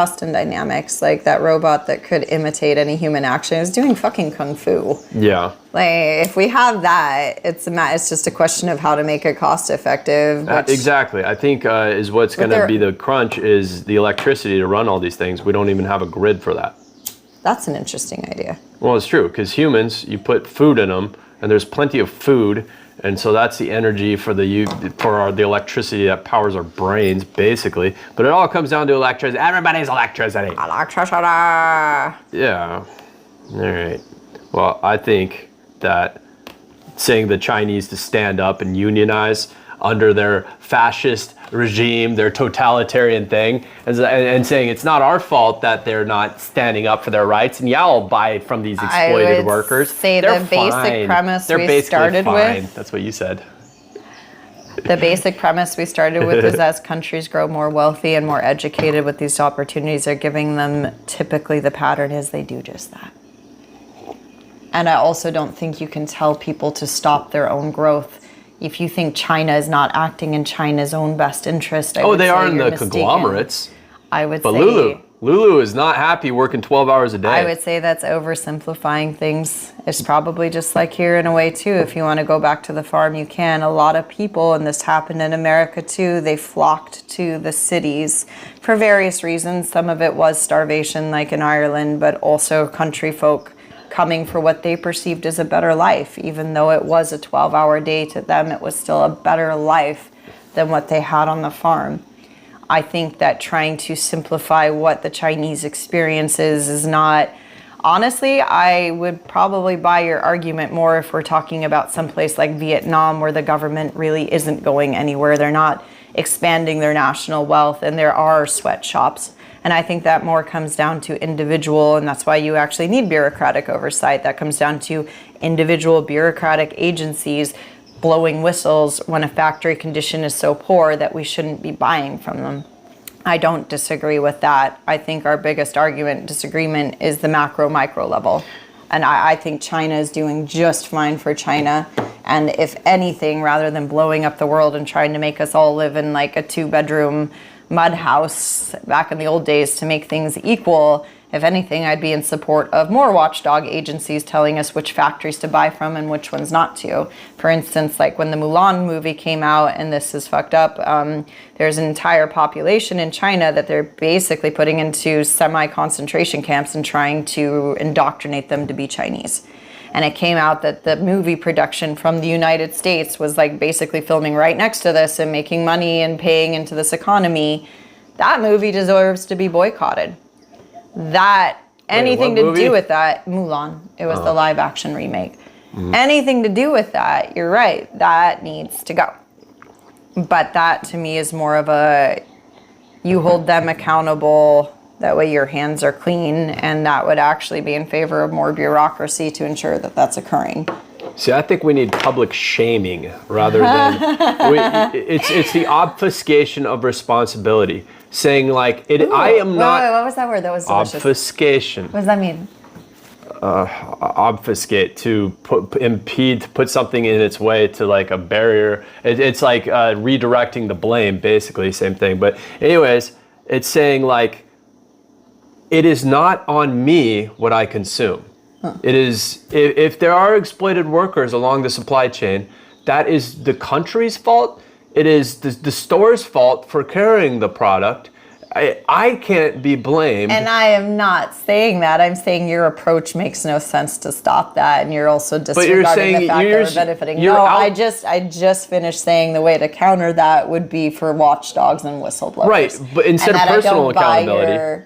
B: like that robot that could imitate any human action. It was doing fucking kung fu.
A: Yeah.
B: Like if we have that, it's just a question of how to make it cost effective.
A: Exactly. I think is what's going to be the crunch is the electricity to run all these things. We don't even have a grid for that.
B: That's an interesting idea.
A: Well, it's true because humans, you put food in them, and there's plenty of food. And so that's the energy for the electricity that powers our brains, basically. But it all comes down to electricity. Everybody's electricity.
B: Electricity.
A: Yeah. All right. Well, I think that saying the Chinese to stand up and unionize under their fascist regime, their totalitarian thing, and saying it's not our fault that they're not standing up for their rights. And I'll buy from these exploited workers.
B: Say the basic premise we started with.
A: That's what you said.
B: The basic premise we started with is as countries grow more wealthy and more educated with these opportunities they're giving them, typically the pattern is they do just that. And I also don't think you can tell people to stop their own growth. If you think China is not acting in China's own best interest, I would say
A: they are in the
B: mistaken.
A: Conglomerates.
B: I would
A: but
B: say...
A: Lulu is not happy working 12 hours a day.
B: I would say that's oversimplifying things. It's probably just like here in a way too. If you want to go back to the farm, you can. A lot of people, and this happened in America too, they flocked to the cities for various reasons. Some of it was starvation like in Ireland, but also country folk coming for what they perceived as a better life. Even though it was a 12-hour day to them, it was still a better life than what they had on the farm. I think that trying to simplify what the Chinese experience is not... Honestly, I would probably buy your argument more if we're talking about someplace like Vietnam, where the government really isn't going anywhere. They're not expanding their national wealth, and there are sweatshops. And I think that more comes down to individual, and that's why you actually need bureaucratic oversight. That comes down to individual bureaucratic agencies blowing whistles when a factory condition is so poor that we shouldn't be buying from them. I don't disagree with that. I think our biggest disagreement is the macro-micro level. And I think China is doing just fine for China. And if anything, rather than blowing up the world and trying to make us all live in like a 2-bedroom mud house back in the old days to make things equal, if anything, I'd be in support of more watchdog agencies telling us which factories to buy from and which ones not to. For instance, like when the Mulan movie came out, and this is fucked up, there's an entire population in China that they're basically putting into semi-concentration camps and trying to indoctrinate them to be Chinese. And it came out that the movie production from the United States was like basically filming right next to this and making money and paying into this economy. That movie deserves to be boycotted. Anything to do with that, Mulan. It was the live action remake. Anything to do with that, you're right, that needs to go. But that to me is more of a, you hold them accountable, that way your hands are clean, and that would actually be in favor of more bureaucracy to ensure that that's occurring.
A: See, I think we need public shaming rather than, it's the obfuscation of responsibility. Saying like, I am not...
B: Wait, what was that word? That was delicious.
A: Obfuscation.
B: What does that mean?
A: Obfuscate, to impede, to put something in its way, to like a barrier. It's like redirecting the blame, basically, same thing. But anyways, it's saying like, it is not on me what I consume. It is, if there are exploited workers along the supply chain, that is the country's fault. It is the store's fault for carrying the product. I can't be blamed.
B: And I am not saying that. I'm saying your approach makes no sense to stop that, and you're also disregarding the fact that we're benefiting. No, I just finished saying the way to counter that would be for watchdogs and whistleblowers.
A: Right, but instead of personal accountability.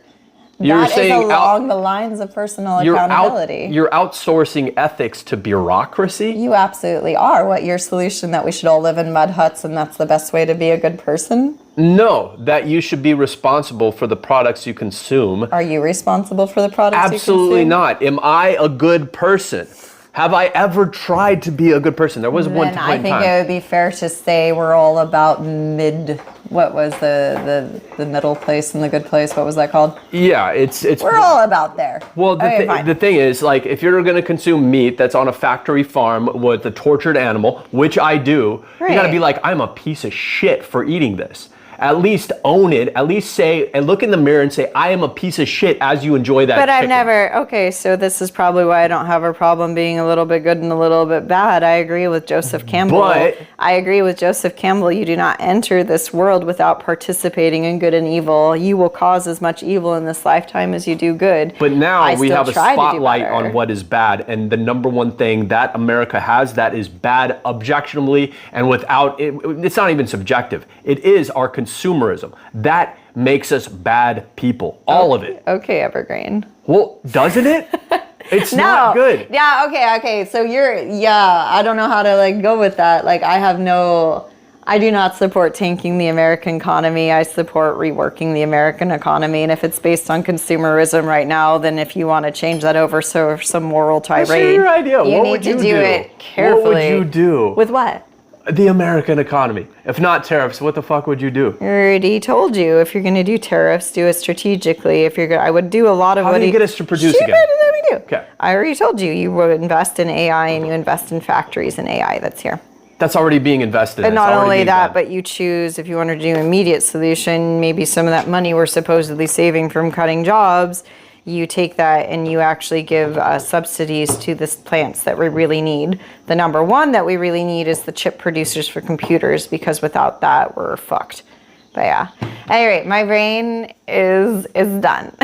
B: That is along the lines of personal accountability.
A: You're outsourcing ethics to bureaucracy?
B: You absolutely are. What, your solution that we should all live in mud huts and that's the best way to be a good person?
A: No, that you should be responsible for the products you consume.
B: Are you responsible for the products you consume?
A: Absolutely not. Am I a good person? Have I ever tried to be a good person? There was one point in time.
B: I think it would be fair to say we're all about what was the middle place and the good place? What was that called?
A: Yeah, it's
B: we're all about there.
A: Well, the thing is, like, if you're going to consume meat that's on a factory farm with a tortured animal, which I do, you got to be like, I'm a piece of shit for eating this. At least own it. At least say, and look in the mirror and say, I am a piece of shit as you enjoy that.
B: But I've never, okay, so this is probably why I don't have a problem being a little bit good and a little bit bad. I agree with Joseph Campbell.
A: But
B: I agree with Joseph Campbell. You do not enter this world without participating in good and evil. You will cause as much evil in this lifetime as you do good.
A: But now we have a spotlight on what is bad. And the number one thing that America has that is bad objectively and without, it's not even subjective. It is our consumerism. That makes us bad people. All of it.
B: Okay, Evergreen.
A: Well, doesn't it? It's not good.
B: Yeah, okay. So I don't know how to like go with that. Like I do not support tanking the American economy. I support reworking the American economy. And if it's based on consumerism right now, then if you want to change that over some moral tirade,
A: What's your idea?
B: You need to do it carefully.
A: What would you do?
B: With what?
A: The American economy. If not tariffs, what the fuck would you do?
B: I already told you. If you're going to do tariffs, do it strategically. I would do a lot of
A: How do you get us to produce again?
B: Let me do.
A: Okay.
B: I already told you. You would invest in AI and you invest in factories in AI that's here.
A: That's already being invested in.
B: But not only that, but you choose, if you want to do immediate solution, maybe some of that money we're supposedly saving from cutting jobs, you take that and you actually give subsidies to the plants that we really need. The number one that we really need is the chip producers for computers, because without that, we're fucked. But yeah. Anyway, my brain is done.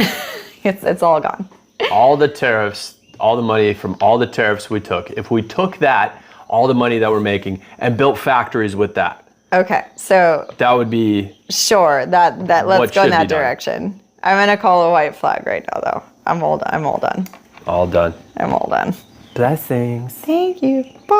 B: It's all gone.
A: All the tariffs all the money from all the tariffs we took, if we took that, all the money that we're making, and built factories with that,
B: Okay, so
A: that would be
B: sure that
A: what
B: let's go in
A: should
B: that
A: be done.
B: direction. I'm gonna call a white flag right now, though. I'm all done.
A: all done.
B: I'm all done.
A: Blessings.
B: Thank you. Bye.